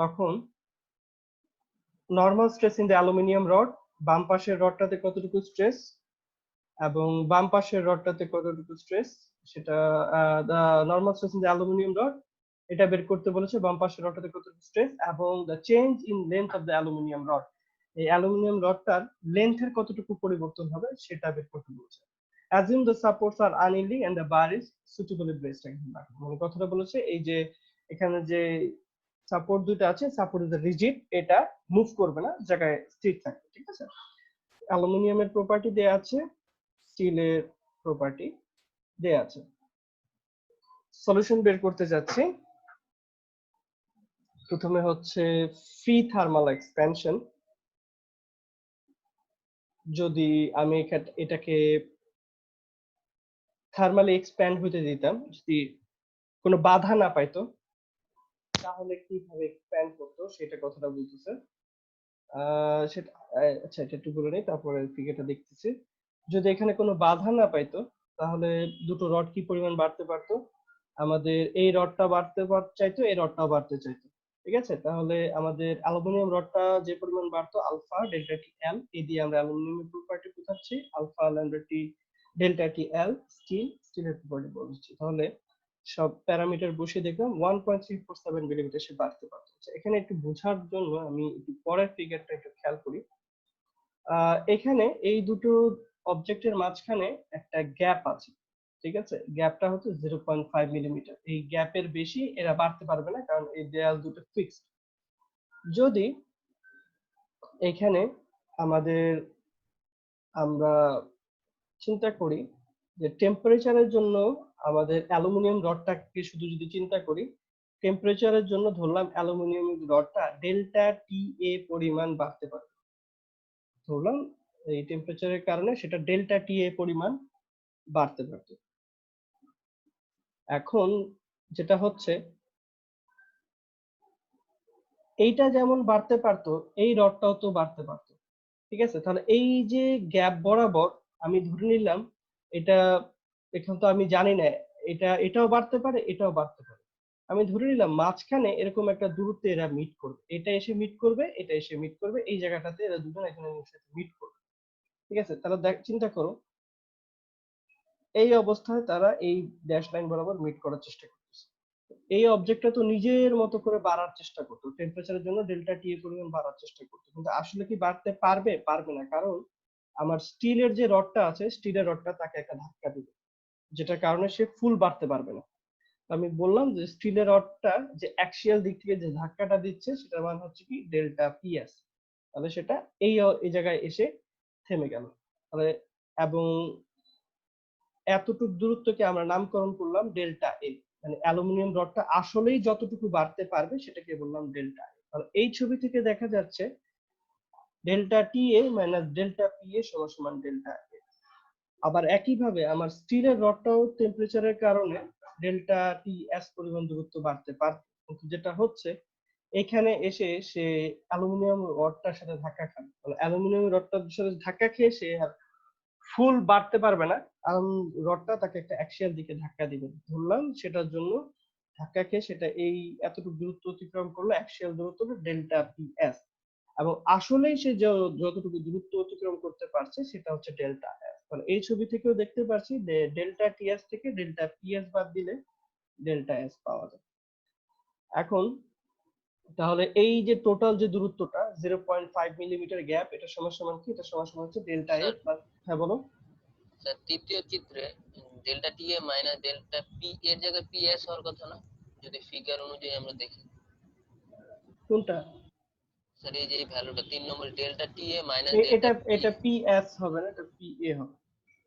তখন normal stress in the aluminium rod, বাম পাশের রডটাতে কতটুকু স্ট্রেস এবং বাম পাশের রডটাতে কতটুকু স্ট্রেস, সেটা the normal stress in the aluminium rod এটা বের করতে বলেছে, বাম পাশের রডটাতে কতটুকু স্ট্রেস, এবং the change in length of the aluminium rod, এই অ্যালুমিনিয়াম রডটার লেন্থের কতটুকু পরিবর্তন হবে সেটা বের করতে বলেছে। assume the supports are unyielding and the bar is suitably braced। মানে কথাটা বলেছে এই যে এখানে যে সাপোর্ট দুটো আছে, সাপোর্ট ইজ রিজিড, এটা মুভ করবে না, জায়গায় স্থির থাকবে। ঠিক আছে, অ্যালুমিনিয়ামের প্রপার্টি দেয়া আছে, স্টিলের প্রপার্টি দেয়া আছে। সলিউশন বের করতে যাচ্ছি। প্রথমে হচ্ছে ফ্রি থার্মাল এক্সপ্যানশন। যদি আমি এটাকে থার্মালি এক্সপ্যান্ড হতে দিতাম, যদি কোনো বাধা না পাইতো, তাহলে কিভাবে এক্সপ্যান্ড করতো সেটা কথাটা বলতেছে। সেটা আচ্ছা এটা একটু বলে নেই, তারপরে ফিগারটা দেখতেছি। যদি এখানে কোনো বাধা না পাইতো তাহলে দুটো রড কি পরিমাণ বাড়তে পারতো, আমাদের এই রডটা চাইতো, এই রডটাও বাড়তে চাইতো। ঠিক আছে, তাহলে আমাদের অ্যালুমিনিয়াম রডটা যে পরিমাণ বাড়তো আলফা ডেল্টা টি এল, এই দিয়ে আমরা অ্যালুমিনিয়ামের প্রপার্টি বোঝাচ্ছি, alpha lambda t delta T এল স্টিলের প্রপার্টি বলছি। তাহলে সব প্যারামিটার বসিয়ে দেখলাম 1.347 মিলিমিটার সে বাড়তে পারতো। আচ্ছা, এখানে একটু বোঝার জন্য আমি একটু পরের ফিগারটা একটু খেয়াল করি। এখানে এই দুটো অবজেক্টের মাঝখানে একটা গ্যাপ আছে। ঠিক আছে, গ্যাপটা হচ্ছে 0.5 মিলিমিটার। এই গ্যাপের বেশি এরা বাড়তে পারবে না, কারণ এই দেয়াল দুটো ফিক্সড। যদি এখানে আমাদের আমরা চিন্তা করি যে টেম্পারেচারের জন্য আমাদের অ্যালুমিনিয়াম রডটাকে শুধু যদি চিন্তা করি, টেম্পারেচারের জন্য ধরলাম অ্যালুমিনিয়াম রডটা ডেল্টা টি এ পরিমাণ বাড়তে পারে, ধরলাম এই টেম্পারেচারের কারণে সেটা ডেল্টা টি এ পরিমাণ বাড়তে পারত। এখন যেটা হচ্ছে, এইটা যেমন বাড়তে পারতো এই রডটাও তো বাড়তে পারতো। ঠিক আছে, তাহলে এই যে গ্যাপ বরাবর আমি ধরে নিলাম এটা, এখন তো আমি জানি না এটাও বাড়তে পারে এটাও বাড়তে পারে, আমি ধরে নিলাম মাঝখানে এরকম একটা দূরত্বে এরা মিট করবে, এটা এসে মিট করবে, এটা এসে মিট করবে, এই জায়গাটাতে এরা দুজন এখানে মিট করবে। ঠিক আছে, তাহলে চিন্তা করো এই অবস্থায় তারা এই ড্যাশ লাইন বরাবর মিট করার চেষ্টা করতেছে। এই অবজেক্টটা তো নিজের মতো করে বাড়ার চেষ্টা করতো, টেম্পারেচারের জন্য ডেল্টা টি এর পরিমাণ বাড়ার চেষ্টা করতো, কিন্তু আসলে কি বাড়তে পারবে? পারবে না, কারণ আমার স্টিলের যে রডটা আছে, স্টিলের রডটা তাকে একটা ধাক্কা দিবে, যেটার কারণে সে ফুল বাড়তে পারবে না। আমি বললাম যে স্টিলের রডটা যে অ্যাক্সিয়াল দিক থেকে যে ধাক্কাটা দিচ্ছে সেটার মান হচ্ছে কি ডেল্টা পিএস। তাহলে সেটা এই জায়গায় এসে থেমে গেল। তাহলে এবং এতটুকু দূরত্বকে আমরা নামকরণ করলাম ডেল্টা এ, মানে অ্যালুমিনিয়াম রডটা আসলেই যতটুকু বাড়তে পারবে সেটাকে বললাম ডেল্টা এ। তাহলে এই ছবি থেকে দেখা যাচ্ছে delta T A minus delta P এ সমান সমান ডেল্টা এ। আবার একইভাবে আমার স্টিলের রডটাও টেম্পারেচারের কারণে ডেল্টা টি এস পরিমাণ দূরত্ব বাড়তে পারত, কিন্তু যেটা হচ্ছে এখানে এসে সে অ্যালুমিনিয়াম রডটার সাথে ধাক্কা খাবে, অ্যালুমিনিয়াম রডটার সাথে ধাক্কা খেয়ে সে আর ফুল বাড়তে পারবে না, কারণ রডটা তাকে একটা অ্যাক্সিয়াল দিকে ধাক্কা দিবে, ধরলাম সেটার জন্য ধাক্কা খেয়ে সেটা এই এতটুকু দূরত্ব অতিক্রম করলো, অ্যাক্সিয়াল দূরত্ব ডেল্টা পি এস, এবং আসলেই সে যতটুকু দূরত্ব অতিক্রম করতে পারছে সেটা হচ্ছে ডেল্টা এস। মানে এই ছবি থেকেও দেখতে পাচ্ছি যে ডেল্টা টি এস থেকে ডেল্টা পি এস বাদ দিলে ডেল্টা এস পাওয়া যায়। এখন তাহলে এই যে টোটাল যে দূরত্বটা 0.5 মিলিমিটার গ্যাপ, এটা সমান সমান কি? এটা সমান সমান হচ্ছে ডেল্টা এ স্যার প্লাস, হ্যাঁ বলো। স্যার তৃতীয় চিত্রে delta T A minus delta P এর জায়গায় পি এস হওয়ার কথা না, যদি ফিগার অনুযায়ী আমরা দেখি? কোনটা? স্যার এই যে এই ভ্যালুটা 3 নম্বর delta T A minus delta এটা পি। এটা পিএস হবে না, এটা পিএ হবে।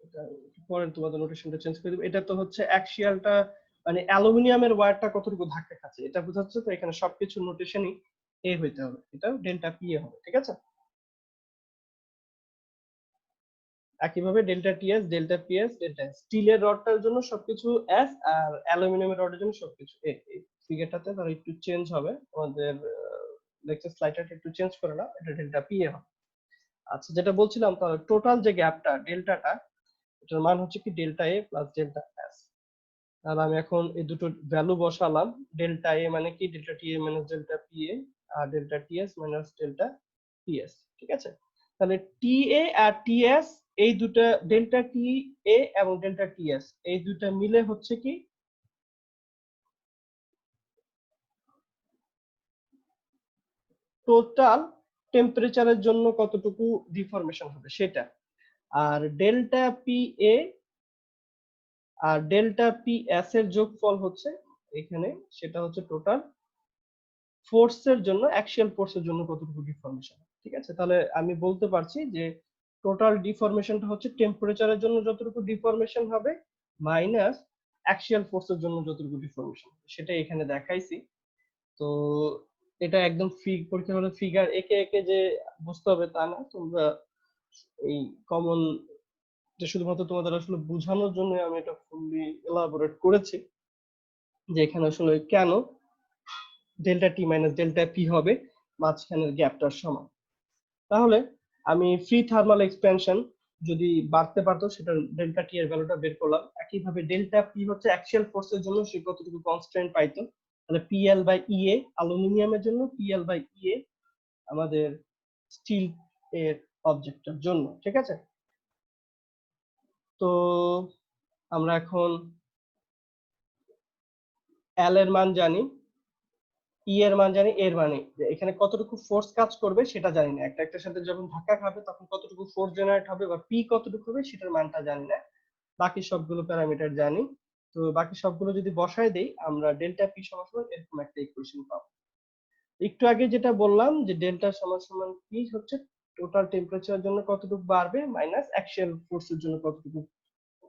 এটা পরে তোমাদের নোটেশনটা চেঞ্জ করে দিবে। এটা তো হচ্ছে অ্যাক্সিয়ালটা, মানে অ্যালুমিনিয়ামের ওয়্যারটা কতটুকু ধাক্কা খাচ্ছে এটা বোঝাচ্ছে, তো এখানে সবকিছু নোটেশনই এ হইতে হবে, এটা ডেল্টা পিএ হবে। ঠিক আছে, একইভাবে delta TS delta PS delta S, স্টিলের রডটার জন্য সবকিছু এস, আর অ্যালুমিনিয়ামের রডের জন্য সবকিছু এ। এই ফিগারটাতে তার একটু চেঞ্জ হবে, আমাদের লেকচার স্লাইডটা একটু চেঞ্জ করে নাও, এটা ডেল্টা পিএ হবে। আচ্ছা, যেটা বলছিলাম, তাহলে টোটাল যে গ্যাপটা ডেল্টাটা, এটার মান হচ্ছে কি ডেল্টা এ প্লাস ডেল্টা এস। তাহলে আমি এখন এই দুটো ভ্যালু বসালাম, ডেল্টা এ মানে কি delta T A minus delta P A, আর delta T S minus delta P S. ঠিক আছে, তাহলে টি এ আর টি এস, এই দুটো ডেল্টা টি এ এবং ডেল্টা টি এস এই দুটো মিলে হচ্ছে কি টোটাল টেম্পারেচারের জন্য কতটুকু ডিফরমেশন হবে সেটা, আর ডেল্টা পি এ আর ডেল্টা পি এস এর যোগফল হচ্ছে এখানে, সেটা হচ্ছে টোটাল ফোর্সের জন্য, অ্যাক্সিয়াল ফোর্সের জন্য কতটুকু ডিফরমেশন। ঠিক আছে, তাহলে আমি বলতে পারছি যে টোটাল ডিফরমেশনটা হচ্ছে টেম্পারেচারের জন্য যতটুকু ডিফরমেশন হবে মাইনাস অ্যাক্সিয়াল ফোর্সের জন্য যতটুকু ডিফরমেশন, সেটা এখানে দেখাইছি। তো এটা একদম পরীক্ষা হলে ফিগার একে একে যে বুঝতে হবে তা না, তোমরা এই কমন, যে শুধুমাত্র তোমাদের আসলে বোঝানোর জন্য আমি এটা ফুললি এলাবোরেট করেছি যে এখানে আসলে কেন ডেল্টা টি মাইনাস ডেল্টা পি হবে মাঝখানের গ্যাপটার সমান। তাহলে আমি ফ্রি থার্মাল এক্সপ্যানশন যদি বাড়তে পারতো সেটা ডেল্টা টি এর ভ্যালুটা বের করলাম। একইভাবে ডেল্টা পি হচ্ছে অ্যাক্সিয়াল ফোর্সের জন্য সে কতটুকু কনস্ট্যান্ট পাইতো, তাহলে পিএল বাই ইএ অ্যালুমিনিয়ামের জন্য, পিএল বাই ইএ আমাদের স্টিল এর অবজেক্টের জন্য। ঠিক আছে, তো আমরা এখন এল এর মান জানি, ই এর মান জানি, এর মানে এখানে কতটুকু ফোর্স কাজ করবে সেটা জানি না। একটা একটার সাথে যখন ধাক্কা খাবে তখন কতটুকু ফোর্স জেনারেট হবে বা পি কতটুকু হবে সেটার মানটা জানি না। বাকি সবগুলো প্যারামিটার জানি। তো বাকি সবগুলো যদি বসায় দেই আমরা ডেল্টা পি সমান সমান এরকম একটা ইকুয়েশন পাবো। একটু আগে যেটা বললাম যে ডেল্টা সমান সমান পি হচ্ছে টোটাল টেম্পারেচারের জন্য কতটুকু বাড়বে মাইনাস অ্যাক্সিয়াল ফোর্সের জন্য কতটুকু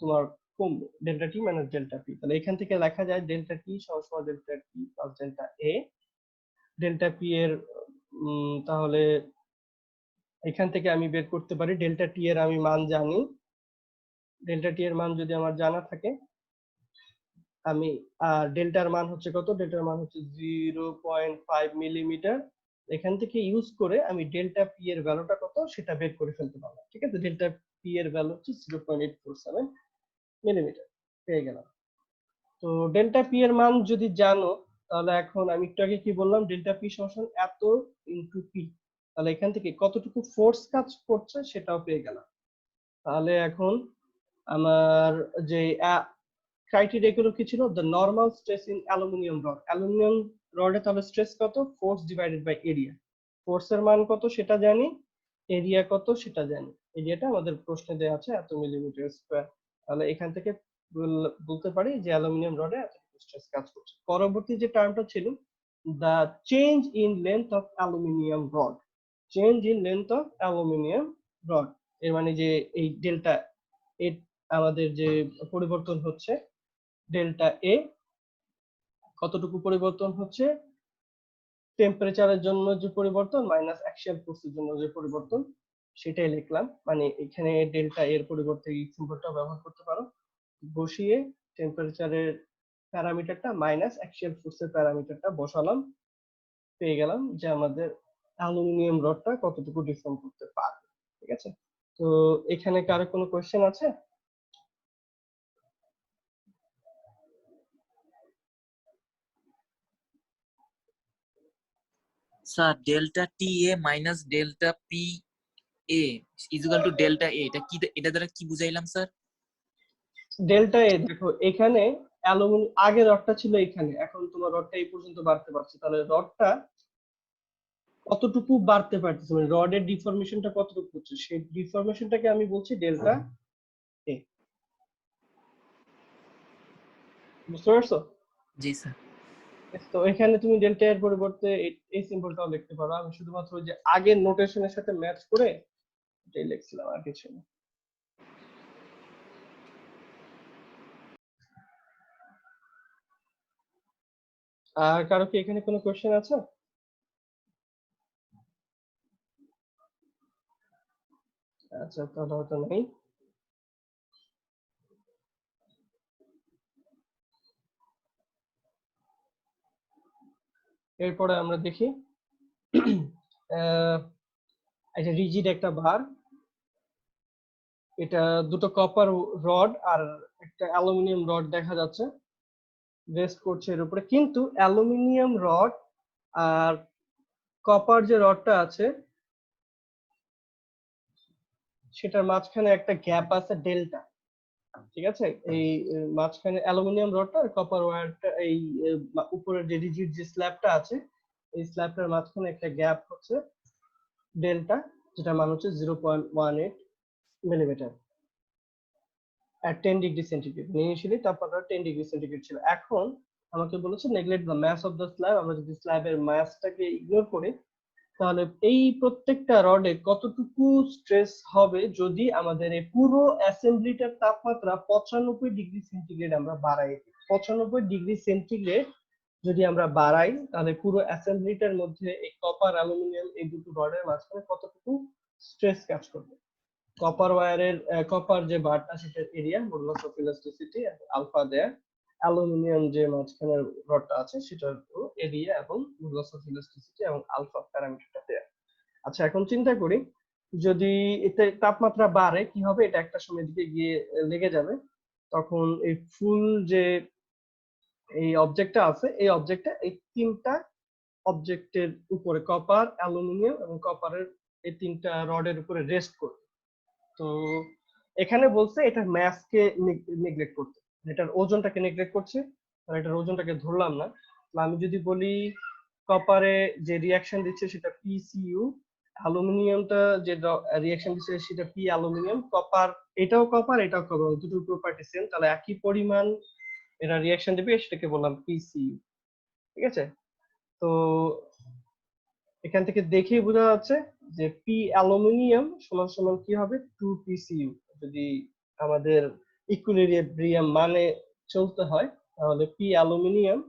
তোমার কমবে, ডেল্টা টি মাইনাস ডেল্টা পি। তাহলে এখান থেকে লেখা যায় ডেল্টা টি সমান সমান ডেল্টা টি প্লাস ডেল্টা এ। ডেল্টা পি এর তাহলে এখান থেকে আমি বের করতে পারি ডেল্টা টি এর আমি মান জানি। ডেল্টা টি এর মান যদি আমার জানা থাকে আমি ডেল্টার মান হচ্ছে কত, ডেল্টার মান হচ্ছে 0.5 মিলিমিটার। এখান থেকে ইউজ করে আমি ডেল্টা পি এর ভ্যালুটা কত সেটা বের করে ফেলতে পারলাম। ঠিক আছে, ডেল্টা পি এর ভ্যালু হচ্ছে 0.847 মিলিমিটার পেয়ে গেলাম। তো ডেল্টা পি এর মান যদি জানো তাহলে এখন আমি একটু আগে কি বললাম, ডেল্টা পি সমান এত ইনটু পি, তাহলে এখান থেকে কতটুকু ফোর্স কাজ করছে সেটাও পেয়ে গেলাম। তাহলে এখন আমার যে ক্রাইটেরিয়া গুলো কি ছিল, the normal stress in aluminium rod, aluminium রডে তাহলে স্ট্রেস কত, ফোর্স ডিভাইডেড বাই এরিয়া, ফোর্সের মান কত সেটা জানি, এরিয়া কত সেটা জানি। এরিয়াটা আমাদের প্রশ্নে দেওয়া আছে এত মিলিমিটার স্কয়ার। তাহলে এখান থেকে বলতে পারি যে অ্যালুমিনিয়াম রডে এতটুকু স্ট্রেস কাজ করছে। পরবর্তী যে টার্মটা ছিল the change in length of aluminium rod, change in length of aluminium rod এর মানে যে এই ডেল্টা এ আমাদের যে পরিবর্তন হচ্ছে ডেল্টা এ কতটুকু পরিবর্তন হচ্ছে, টেম্পারেচারের জন্য যে পরিবর্তন মাইনাস অ্যাক্সিয়াল ফোর্সের জন্য যে পরিবর্তন সেটাই লিখলাম। মানে এখানে ডেল্টা এর পরিবর্তে এই সিম্বলটা ব্যবহার করতে পারো, বসিয়ে টেম্পারেচারের প্যারামিটারটা মাইনাস অ্যাক্সিয়াল ফোর্সের প্যারামিটারটা বসালাম, পেয়ে গেলাম যে আমাদের অ্যালুমিনিয়াম রডটা কতটুকু ডিফর্ম করতে পারবে। ঠিক আছে, তো এখানে কারো কোনো কোশ্চেন আছে? Sir delta T A minus delta P A equal to delta এ, এটা কি, এটা দ্বারা কি বুঝাইলাম স্যার? ডেল্টা এ দেখো এখানে অ্যালুমিনিয়াম আগে রডটা ছিল এখানে, এখন তোমার রডটা এই পর্যন্ত বাড়তে পারছে, তাহলে রডটা কতটুকু বাড়তে পারতেছে মানে রডের ডিফরমেশনটা কতটুকু হচ্ছে সেই ডিফরমেশনটাকে আমি বলছি ডেল্টা এ। বুঝতে পারছো? জি স্যার। তো এখানে তুমি ডেল্টা এর পরিবর্তে এই সিম্বলটাও লিখতে পারো। আমি শুধুমাত্র ওই যে আগের নোটেশনের সাথে ম্যাচ করে এটাই লিখছিলাম, আর কিছু না। আর কারো কি এখানে কোনো কোশ্চেন আছে? আচ্ছা, তাহলে হয়তো নেই। এরপরে আমরা দেখি একটা রিজিড একটা বার, এটা দুটো কপার রড আর একটা অ্যালুমিনিয়াম রড দেখা যাচ্ছে রেস্ট করছে এর উপরে, কিন্তু অ্যালুমিনিয়াম রড আর কপার যে রডটা আছে সেটার মাঝখানে একটা গ্যাপ আছে ডেল্টা। ঠিক আছে, এই মাঝখানে অ্যালুমিনিয়াম রডটা আর কপার ওয়্যারটা এই উপরের যে রিজিড যে স্ল্যাবটা আছে এই স্ল্যাবটার মাঝখানে একটা গ্যাপ হচ্ছে ডেল্টা, যেটা মান হচ্ছে 0.18 millimetre at 10 degree centigrade. Initially তাপমাত্রা 10 ডিগ্রি সেন্টিগ্রেড ছিল। এখন আমাকে বলেছে neglect the mass of the slab. আমরা যদি স্ল্যাবের মাসটাকে ইগনোর করি তাহলে এই প্রত্যেকটা রডে কতটুকু স্ট্রেস হবে যদি আমাদের এই পুরো অ্যাসেম্বলিটার তাপমাত্রা 95 ডিগ্রি সেন্টিগ্রেড আমরা বাড়াই। 95 ডিগ্রি সেন্টিগ্রেড যদি আমরা বাড়াই তাহলে পুরো অ্যাসেম্বলিটার মধ্যে এই কপার অ্যালুমিনিয়াম এই দুটো রডের মাঝখানে কতটুকু স্ট্রেস কাজ করবে। কপার ওয়্যারের কপার যে বারটা সেটার area modulus of elasticity alpha দেয়ার, অ্যালুমিনিয়াম যে মাঝখানের রডটা আছে সেটার এরিয়া এবং মডুলাস অফ ইলাস্টিসিটি এবং আলফা প্যারামিটারটা দেয়া। আচ্ছা এখন চিন্তা করি যদি এতে তাপমাত্রা বাড়ে কি হবে, এটা একটা সময় দিকে গিয়ে লেগে যাবে, তখন এই ফুল যে এই অবজেক্টটা আছে এই অবজেক্টটা এই তিনটা অবজেক্টের উপরে কপার, অ্যালুমিনিয়াম এবং কপারের এই তিনটা রডের উপরে রেস্ট করবে। তো এখানে বলছে এটা ম্যাসকে নেগলেক্ট করতে, এটার ওজনটাকে নেগলেক্ট করছে, আর এটার ওজনটাকে ধরলাম না। আমি যদি বলি কপারে যে রিয়াকশন দিচ্ছে সেটা পিসিইউ, অ্যালুমিনিয়ামটা যে রিয়াকশন দিচ্ছে সেটা পি অ্যালুমিনিয়াম, কপার এটাও কপার এটাও কপার, দুটোর প্রপার্টি সেম, তাহলে একই পরিমাণ এরা রিয়াকশন দেবে, সেটাকে বললাম পিসিইউ। ঠিক আছে, তো এখান থেকে দেখেই বোঝা যাচ্ছে যে পি অ্যালুমিনিয়াম সমান সমান কি হবে 2 পিসিইউ। যদি আমাদের ইকুইলিব্রিয়াম মানে চলতে হয় তাহলে পি অ্যালুমিনিয়াম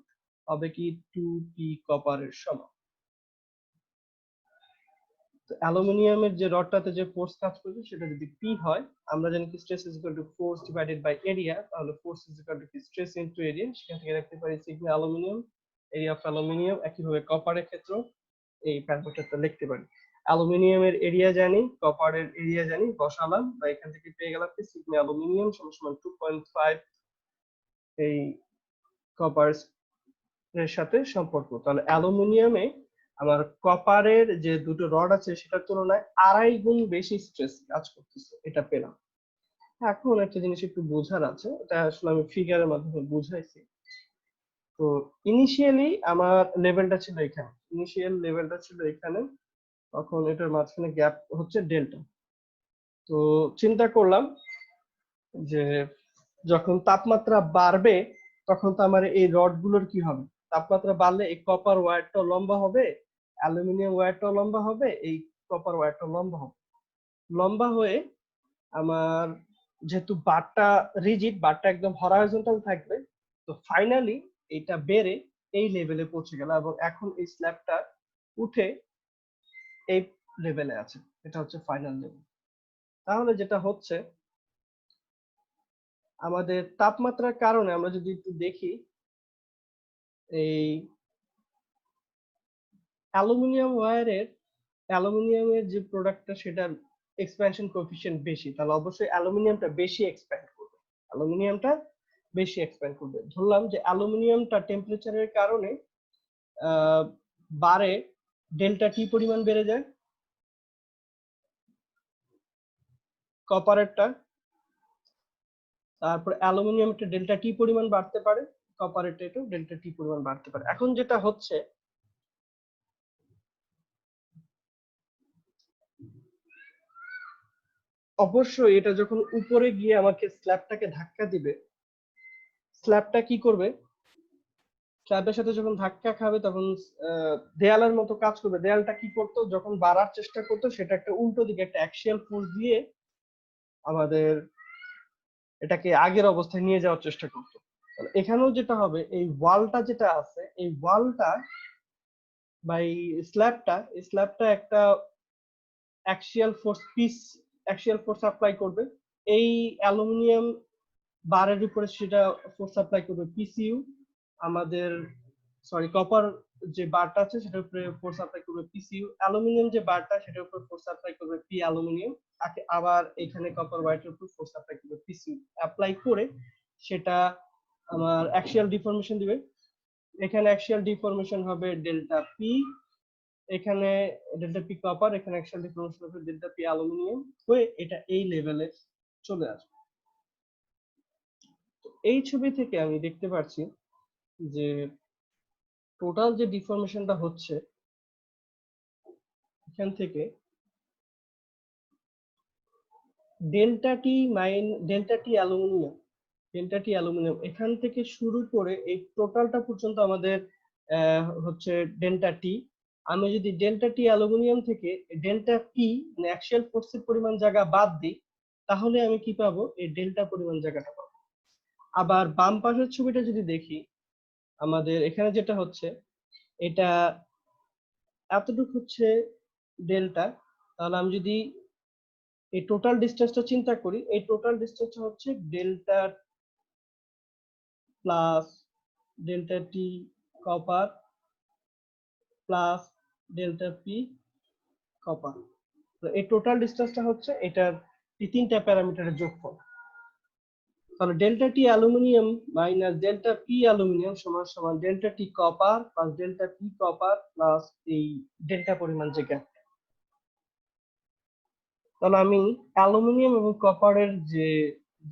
হবে কি 2p কপারের সমান। তো অ্যালুমিনিয়ামের যে রডটাতে যে ফোর্স কাজ করবে সেটা যদি পি হয়, আমরা জানি কি stress is equal to force divided by area, তাহলে force is equal to stress into area, সেখান থেকে লিখতে পারি sigma aluminium area of aluminium. একইভাবে কপারের ক্ষেত্রেও এই প্যারামিটারটা লিখতে পারি, অ্যালুমিনিয়ামের এরিয়া জানি, কপারের এরিয়া জানি, বসালাম বা এখান থেকে পেয়ে গেলাম কি সিগমা অ্যালুমিনিয়াম সমান 2.5 এই কপার এর সাথে সম্পর্ক। তাহলে অ্যালুমিনিয়ামে আমার কপারের যে দুটো রড আছে সেটার তুলনায় 2.5 গুণ বেশি স্ট্রেস কাজ করতেছে, এটা পেলাম। এখন একটা জিনিস একটু বোঝার আছে, এটা আসলে আমি ফিগারের মাধ্যমে বুঝাইছি। তো ইনিশিয়ালি আমার লেভেলটা ছিল এখানে, ইনিশিয়াল লেভেলটা ছিল এখানে, তখন এটার মাঝখানে গ্যাপ হচ্ছে ডেল্টা। তো চিন্তা করলাম যে যখন তাপমাত্রা বাড়বে তখন তো আমার এই রড গুলোর কি হবে, তাপমাত্রা বাড়লে এই কপার ওয়্যারটাও লম্বা হবে, অ্যালুমিনিয়াম ওয়্যারটাও লম্বা হবে, এই কপার ওয়্যারটাও লম্বা হবে, লম্বা হয়ে আমার যেহেতু বারটা রিজিড, বারটা একদম হরাইজন্টাল থাকবে, তো ফাইনালি এটা বেড়ে এই লেভেলে পৌঁছে গেল এবং এখন এই স্ল্যাবটা উঠে এই লেভেলে আছে, এটা হচ্ছে ফাইনাল লেভেল। তাহলে যেটা হচ্ছে আমাদের তাপমাত্রার কারণে আমরা যদি একটু দেখি এই অ্যালুমিনিয়ামের যে প্রোডাক্টটা সেটার এক্সপ্যানশন কোএফিসিয়েন্ট বেশি, তাহলে অবশ্যই অ্যালুমিনিয়ামটা বেশি এক্সপ্যান্ড করবে, অ্যালুমিনিয়ামটা বেশি এক্সপ্যান্ড করবে। ধরলাম যে অ্যালুমিনিয়ামটা টেম্পারেচারের কারণে বাড়ে, ডেল্টা টি পরিমাণ বেড়ে যায়, কপারেরটা, তারপর অ্যালুমিনিয়ামটা ডেল্টা টি পরিমাণ বাড়তে পারে, কপারেরটা একটু ডেল্টা টি পরিমাণ বাড়তে পারে। এখন যেটা হচ্ছে অবশ্যই এটা যখন উপরে গিয়ে আমাকে স্ল্যাবটাকে ধাক্কা দিবে, স্ল্যাবটা কি করবে, স্ল্যাবের সাথে যখন ধাক্কা খাবে তখন দেয়ালের মতো কাজ করবে। দেয়ালটা কি করতো, যখন বাড়ার চেষ্টা করতো সেটা একটা উল্টো দিকে একটা অ্যাক্সিয়াল ফোর্স দিয়ে আমাদের এটাকে আগের অবস্থায় নিয়ে যাওয়ার চেষ্টা করতো। এখানেও যেটা হবে, এই ওয়ালটা যেটা আছে এই ওয়ালটা বা এই স্ল্যাবটা একটা অ্যাক্সিয়াল ফোর্স অ্যাপ্লাই করবে, এই অ্যালুমিনিয়াম বারের উপরে সেটা ফোর্স অ্যাপ্লাই করবে পিসিইউ, আমাদের সরি কপার যে বারটা আছে সেটার উপরে ফোর্স অ্যাপ্লাই করবে পিসিইউ, অ্যালুমিনিয়াম যে বারটা সেটার উপর ফোর্স অ্যাপ্লাই করবে পি অ্যালুমিনিয়াম, আবার এখানে কপার ওয়্যারের উপর ফোর্স অ্যাপ্লাই করবে পিসিইউ, অ্যাপ্লাই করে সেটা আমার অ্যাক্সিয়াল ডিফর্মেশন দিবে। এখানে অ্যাক্সিয়াল ডিফর্মেশন হবে ডেল্টা পি, এখানে ডেল্টা পি কপার, এখানে অ্যাক্সিয়াল ডিফর্মেশন হবে ডেল্টা পি অ্যালুমিনিয়াম, হয়ে এটা এই লেভেলে চলে আসবে। এই ছবি থেকে আমি দেখতে পাচ্ছি যে টোটাল যে ডিফর্মেশনটা হচ্ছে এখান থেকে ডেল্টা টি অ্যালুমিনিয়াম এখান থেকে শুরু করে এই টোটালটা পর্যন্ত আমাদের হচ্ছে ডেল্টা টি। আমি যদি ডেল্টা টি অ্যালুমিনিয়াম থেকে ডেল্টা পি মানে অ্যাক্সিয়াল ফোর্সের পরিমাণ জায়গা বাদ দিই, তাহলে আমি কি পাবো, এই ডেল্টা পরিমাণ জায়গাটা পাবো। আবার বাম পাশের ছবিটা যদি দেখি, আমাদের এখানে যেটা হচ্ছে এটা এতটুকু হচ্ছে ডেল্টা, তাহলে আমি যদি এই টোটাল ডিসটেন্সটা চিন্তা করি, এই টোটাল ডিসটেন্সটা হচ্ছে delta plus delta T copper plus delta P copper. তো এই টোটাল ডিসটেন্সটা হচ্ছে এটার এই তিনটা প্যারামিটারের যোগফল। তাহলে delta T aluminium minus delta P aluminium সমান সমান delta T copper plus delta P copper plus এই ডেল্টা পরিমাণ যে গ্যাপ। তাহলে আমি অ্যালুমিনিয়াম এবং কপারের যে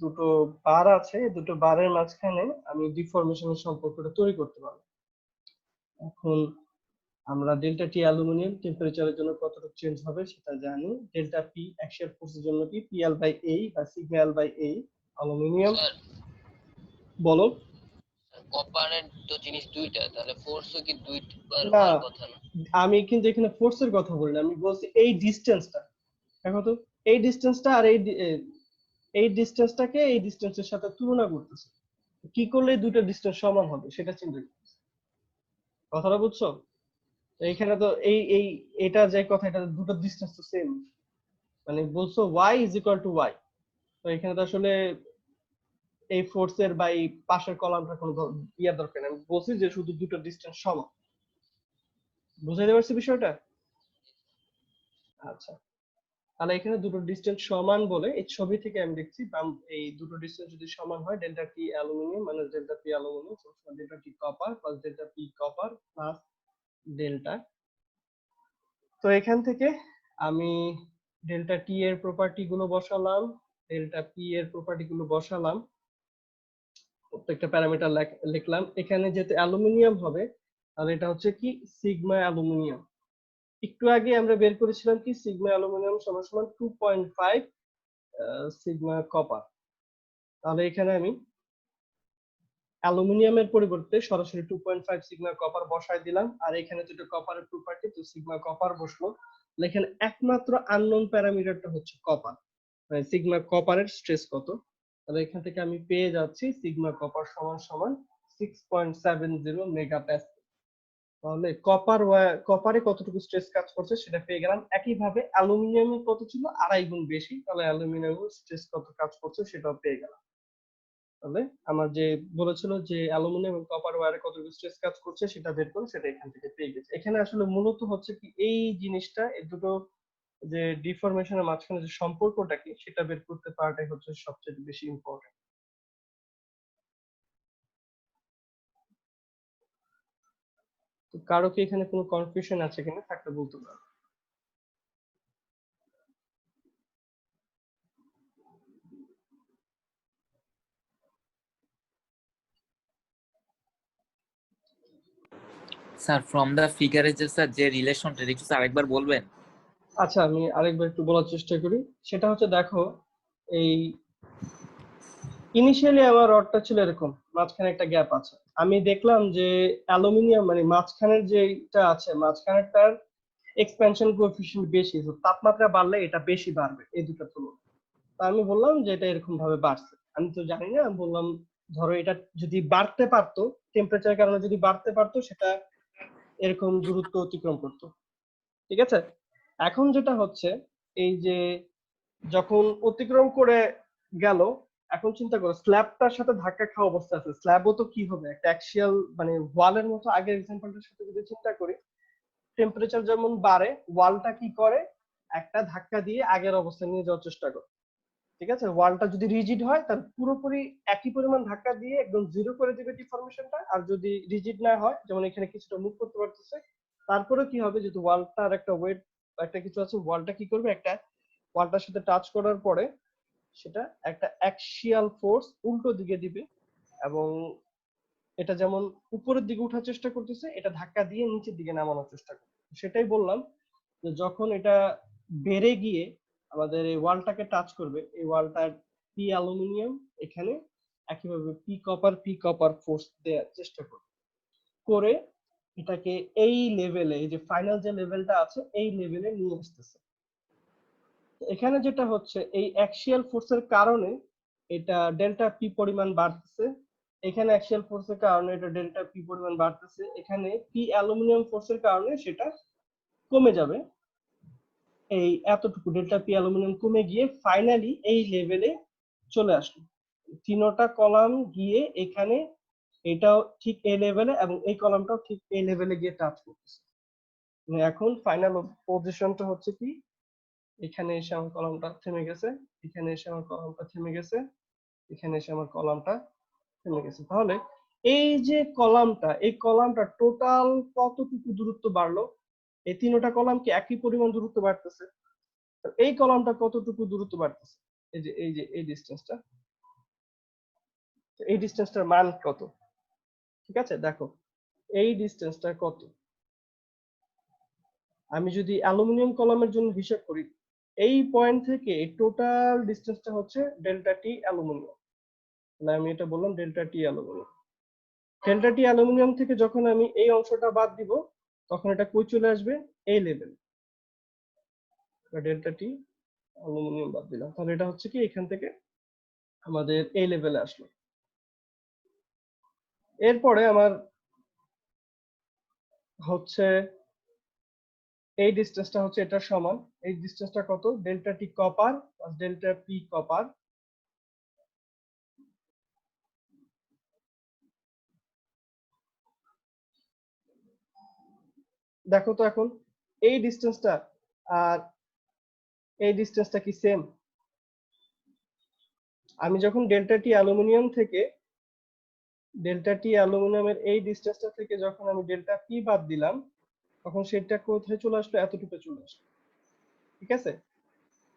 দুটো বার আছে এই দুটো বারের মাঝখানে আমি ডিফরমেশনের সম্পর্কটা তৈরি করতে পারবো। এখন আমরা ডেল্টা টি অ্যালুমিনিয়াম টেম্পারেচারের জন্য কতটুকু চেঞ্জ হবে সেটা জানি। ডেল্টা পি অ্যাক্সিয়াল ফোর্সের জন্য কি পিএল বাই এই বা সিগমা এল বাই এই অ্যালুমিনিয়াম। স্যার বলো। কপারের তো জিনিস দুইটা, তাহলে ফোর্সও কি দুইবার না, হওয়ার কথা না? আমি কিন্তু এখানে ফোর্সের কথা বলি না, আমি বলছি এই ডিসটেন্সটা। দেখো তো এই ডিসটেন্সটা আর এই ডিসটেন্সটাকে এই ডিসটেন্সের সাথে তুলনা করতেছে, কি করলে এই দুটো ডিসটেন্স সমান হবে সেটা চিন্তা করতেছে। কথাটা বুঝছো? তো এইখানে তো এই এই এটা যে কথা, এটা দুটো ডিসটেন্স তো সেম, মানে বলছো y is equal two y। তো এখানে তো আসলে এই ফোর্সের বা এই পাশের কলামটা কোনো ইয়ার দরকার নেই, আমি বলছি যে শুধু দুটো ডিসটেন্স সমান। বুঝাইতে পারছি বিষয়টা? আচ্ছা, তাহলে এখানে দুটো ডিসটেন্স সমান বলে এই ছবি থেকে আমি দেখছি এই দুটো ডিসটেন্স যদি সমান হয় delta T aluminium minus delta P aluminium সমান delta T copper plus delta P copper plus delta. তো এখান থেকে আমি ডেল্টা টি এর প্রপার্টি গুলো বসালাম, ডেল্টা পি এর প্রপার্টি গুলো বসালাম, প্রত্যেকটা প্যারামিটার লিখলাম। এখানে যেহেতু অ্যালুমিনিয়াম হবে তাহলে এটা হচ্ছে কি সিগমা অ্যালুমিনিয়াম। একটু আগে আমরা বের করেছিলাম কি সিগমা অ্যালুমিনিয়াম সমান সমান 2.5 সিগমা কপার। তাহলে এখানে আমি অ্যালুমিনিয়ামের পরিবর্তে সরাসরি 2.5 সিগমা কপার বসাই দিলাম, আর এখানে যেটা কপারের প্রপার্টি তো সিগমা কপার বসলো। এখানে একমাত্র আননোন প্যারামিটারটা হচ্ছে কপার, মানে সিগমা কপারের স্ট্রেস কত। তাহলে এখান থেকে আমি পেয়ে যাচ্ছি সিগমা কপার সমান সমান 6.70 মেগাপ্যাসকেল। তাহলে কপারে কতটুকু স্ট্রেস কাজ করছে সেটা পেয়ে গেলাম। একইভাবে অ্যালুমিনিয়ামে কত ছিল, 2.5 গুণ বেশি, তাহলে অ্যালুমিনিয়ামের স্ট্রেস কত কাজ করছে সেটাও পেয়ে গেলাম। তাহলে আমার যে বলেছিল যে অ্যালুমিনিয়াম এবং কপার ওয়্যারে কতটুকু স্ট্রেস কাজ করছে সেটা বের করে সেটা এখান থেকে পেয়ে গেছে। এখানে আসলে মূলত হচ্ছে কি এই জিনিসটা, এই দুটো যে ডিফরমেশনের মাঝখানে যে সম্পর্কটা কি সেটা বের করতে পারাটাই হচ্ছে সবচেয়ে বেশি ইম্পর্টেন্ট। তো কারো কি এখানে কোনো কনফিউশন আছে কিনা, থাকলে বলতে পারো। স্যার ফ্রম দা ফিগারে যে স্যার যে রিলেশনটা একটু স্যার আরেকবার বলবেন? আচ্ছা, আমি আরেকবার একটু বলার চেষ্টা করি। সেটা হচ্ছে দেখো, এই ইনিশিয়ালি আমার রডটা ছিল এরকম, মাঝখানে একটা গ্যাপ আছে। আমি দেখলাম যে অ্যালুমিনিয়াম মানে মাঝখানের যেটা আছে মাঝখানেরটার এক্সপ্যানশন কোএফিসিয়েন্ট বেশি, তো তাপমাত্রা বাড়লে এটা বেশি বাড়বে এই দুটোর তুলনায়। তা আমি বললাম যে এটা এরকম ভাবে বাড়ছে, আমি তো জানি না, আমি বললাম ধরো এটা যদি বাড়তে পারতো, টেম্পারেচারের কারণে যদি বাড়তে পারতো সেটা এরকম দূরত্ব অতিক্রম করতো। ঠিক আছে, এখন যেটা হচ্ছে এই যে যখন অতিক্রম করে গেল, এখন চিন্তা করো স্ল্যাবটার সাথে ধাক্কা খাওয়া অবস্থা আছে, স্ল্যাবও তো কি হবে একটা অ্যাক্সিয়াল মানে ওয়ালের মতো। আগের এক্সাম্পলটার সাথে যদি চিন্তা করি, টেম্পারেচার যেমন বাড়ে ওয়ালটা কি করে, একটা ধাক্কা দিয়ে আগের অবস্থায় নিয়ে যাওয়ার চেষ্টা করে। ঠিক আছে, ওয়ালটা যদি রিজিড হয় তাহলে পুরোপুরি একই পরিমাণ ধাক্কা দিয়ে একদম জিরো করে দিবে ডিফরমেশনটা, আর যদি রিজিড না হয় যেমন এখানে কিছুটা মুভ করতে পারতেছে, তারপরে কি হবে যেহেতু ওয়ালটার একটা ওয়েট একটা কিছু আছে, ওয়ালটা কি করবে একটা ওয়ালটার সাথে টাচ করার পরে সেটা একটা অ্যাক্সিয়াল ফোর্স উল্টো দিকে দিবে, এবং এটা যেমন উপরের দিকে ওঠার চেষ্টা করতেছে এটা ধাক্কা দিয়ে নিচের দিকে নামানোর চেষ্টা করবে। সেটাই বললাম যে যখন এটা বেড়ে গিয়ে আমাদের এই ওয়ালটাকে টাচ করবে, এই ওয়ালটার পি অ্যালুমিনিয়াম এখানে একইভাবে পি কপার ফোর্স দেওয়ার চেষ্টা করবে, করে এটাকে এই লেভেলে, এই যে ফাইনাল যে লেভেলটা আছে এই লেভেলে নিয়ে আসতেছে। এখানে যেটা হচ্ছে এই অ্যাক্সিয়াল ফোর্সের কারণে এটা ডেল্টা পি পরিমাণ বাড়তেছে, এখানে অ্যাক্সিয়াল ফোর্সের কারণে এটা ডেল্টা পি পরিমাণ বাড়তেছে, এখানে পি অ্যালুমিনিয়াম ফোর্সের কারণে সেটা কমে যাবে। এই এতটুকু ডেল্টা পি অ্যালুমিনিয়াম কমে গিয়ে ফাইনালি এই লেভেলে চলে আসলো। তিনটা কলাম গিয়ে এখানে এটাও ঠিক এই লেভেলে এবং এই কলামটাও ঠিক এই লেভেলে গিয়ে টাচ করতেছে। এখন ফাইনাল পজিশনটা হচ্ছে কি, এখানে এসে আমার কলামটা থেমে গেছে, এখানে এসে আমার কলামটা থেমে গেছে, এখানে এসে আমার কলামটা থেমে গেছে। তাহলে এই যে কলামটা, এই কলামটা টোটাল কতটুকু দূরত্ব বাড়লো? এই তিনটা কলাম কি একই পরিমাণ দূরত্ব বাড়তেছে? তো এই কলামটা কতটুকু দূরত্ব বাড়তেছে? এই যে এই ডিসটেন্সটা, এই ডিসটেন্সটার মান কত? ঠিক আছে, দেখো এই ডিসটেন্সটা কত। আমি যদি অ্যালুমিনিয়াম কলামের জন্য হিসাব করি, এই পয়েন্ট থেকে টোটাল ডিসটেন্সটা হচ্ছে ডেল্টা টি অ্যালুমিনিয়াম। তাহলে আমি এটা বললাম delta T aluminium. Delta T aluminium থেকে যখন আমি এই অংশটা বাদ দিব, তখন এটা কই চলে আসবে? এই লেভেল। ডেল্টা টি অ্যালুমিনিয়াম বাদ দিলাম, তাহলে এটা হচ্ছে কি এখান থেকে আমাদের এই লেভেলে আসলো। এরপরে আমার হচ্ছে এই ডিসটেন্সটা হচ্ছে এটার সমান। এই ডিসটেন্সটা কত? Delta T copper plus delta P copper. দেখো তো এখন এই ডিসটেন্সটা আর এই ডিসটেন্সটা কি সেম? আমি যখন ডেল্টা টি অ্যালুমিনিয়াম থেকে ডেল্টা টি অ্যালুমিনিয়ামের এই ডিসটেন্সটা থেকে যখন আমি ডেল্টা পি বাদ দিলাম, তখন সেটা কোথায় চলে আসলো? এতটুকু চলে আসলো। ঠিক আছে,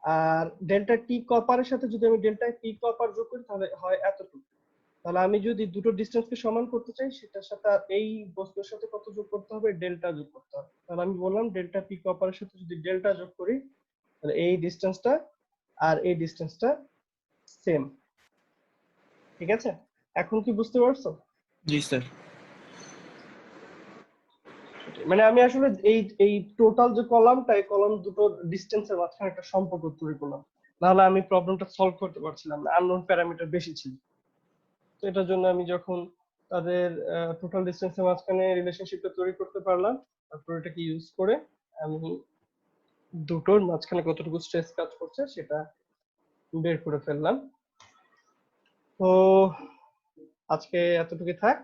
আর ডেল্টা টি কপারের সাথে যদি আমি ডেল্টা পি কপার যোগ করি তাহলে হয় এতটুকু। তাহলে আমি যদি দুটো ডিসটেন্সকে সমান করতে চাই, সেটার সাথে আর এই বস্তুর সাথে কত যোগ করতে হবে? ডেল্টা যোগ করতে হবে। তাহলে আমি বললাম ডেল্টা পি কপারের সাথে যদি ডেল্টা যোগ করি, তাহলে এই ডিসটেন্সটা আর এই ডিসটেন্সটা সেম। ঠিক আছে, এখন কি বুঝতে পারছো? জি স্যার। মানে আমি আসলে এই এই টোটাল যে কলামটা, এই কলাম দুটো ডিসটেন্সের মাঝখানে একটা সম্পর্ক তৈরি করলাম, নাহলে আমি প্রবলেমটা সলভ করতে পারছিলাম না, আননোন প্যারামিটার বেশি ছিল। তো এটার জন্য আমি যখন তাদের টোটাল ডিসটেন্সের মাঝখানে রিলেশনশিপটা তৈরি করতে পারলাম, তারপর এটাকে ইউজ করে আমি দুটোর মাঝখানে কতটুকু স্ট্রেস কাজ করছে সেটা বের করে ফেললাম। তো আজকে এতটুকু থাক।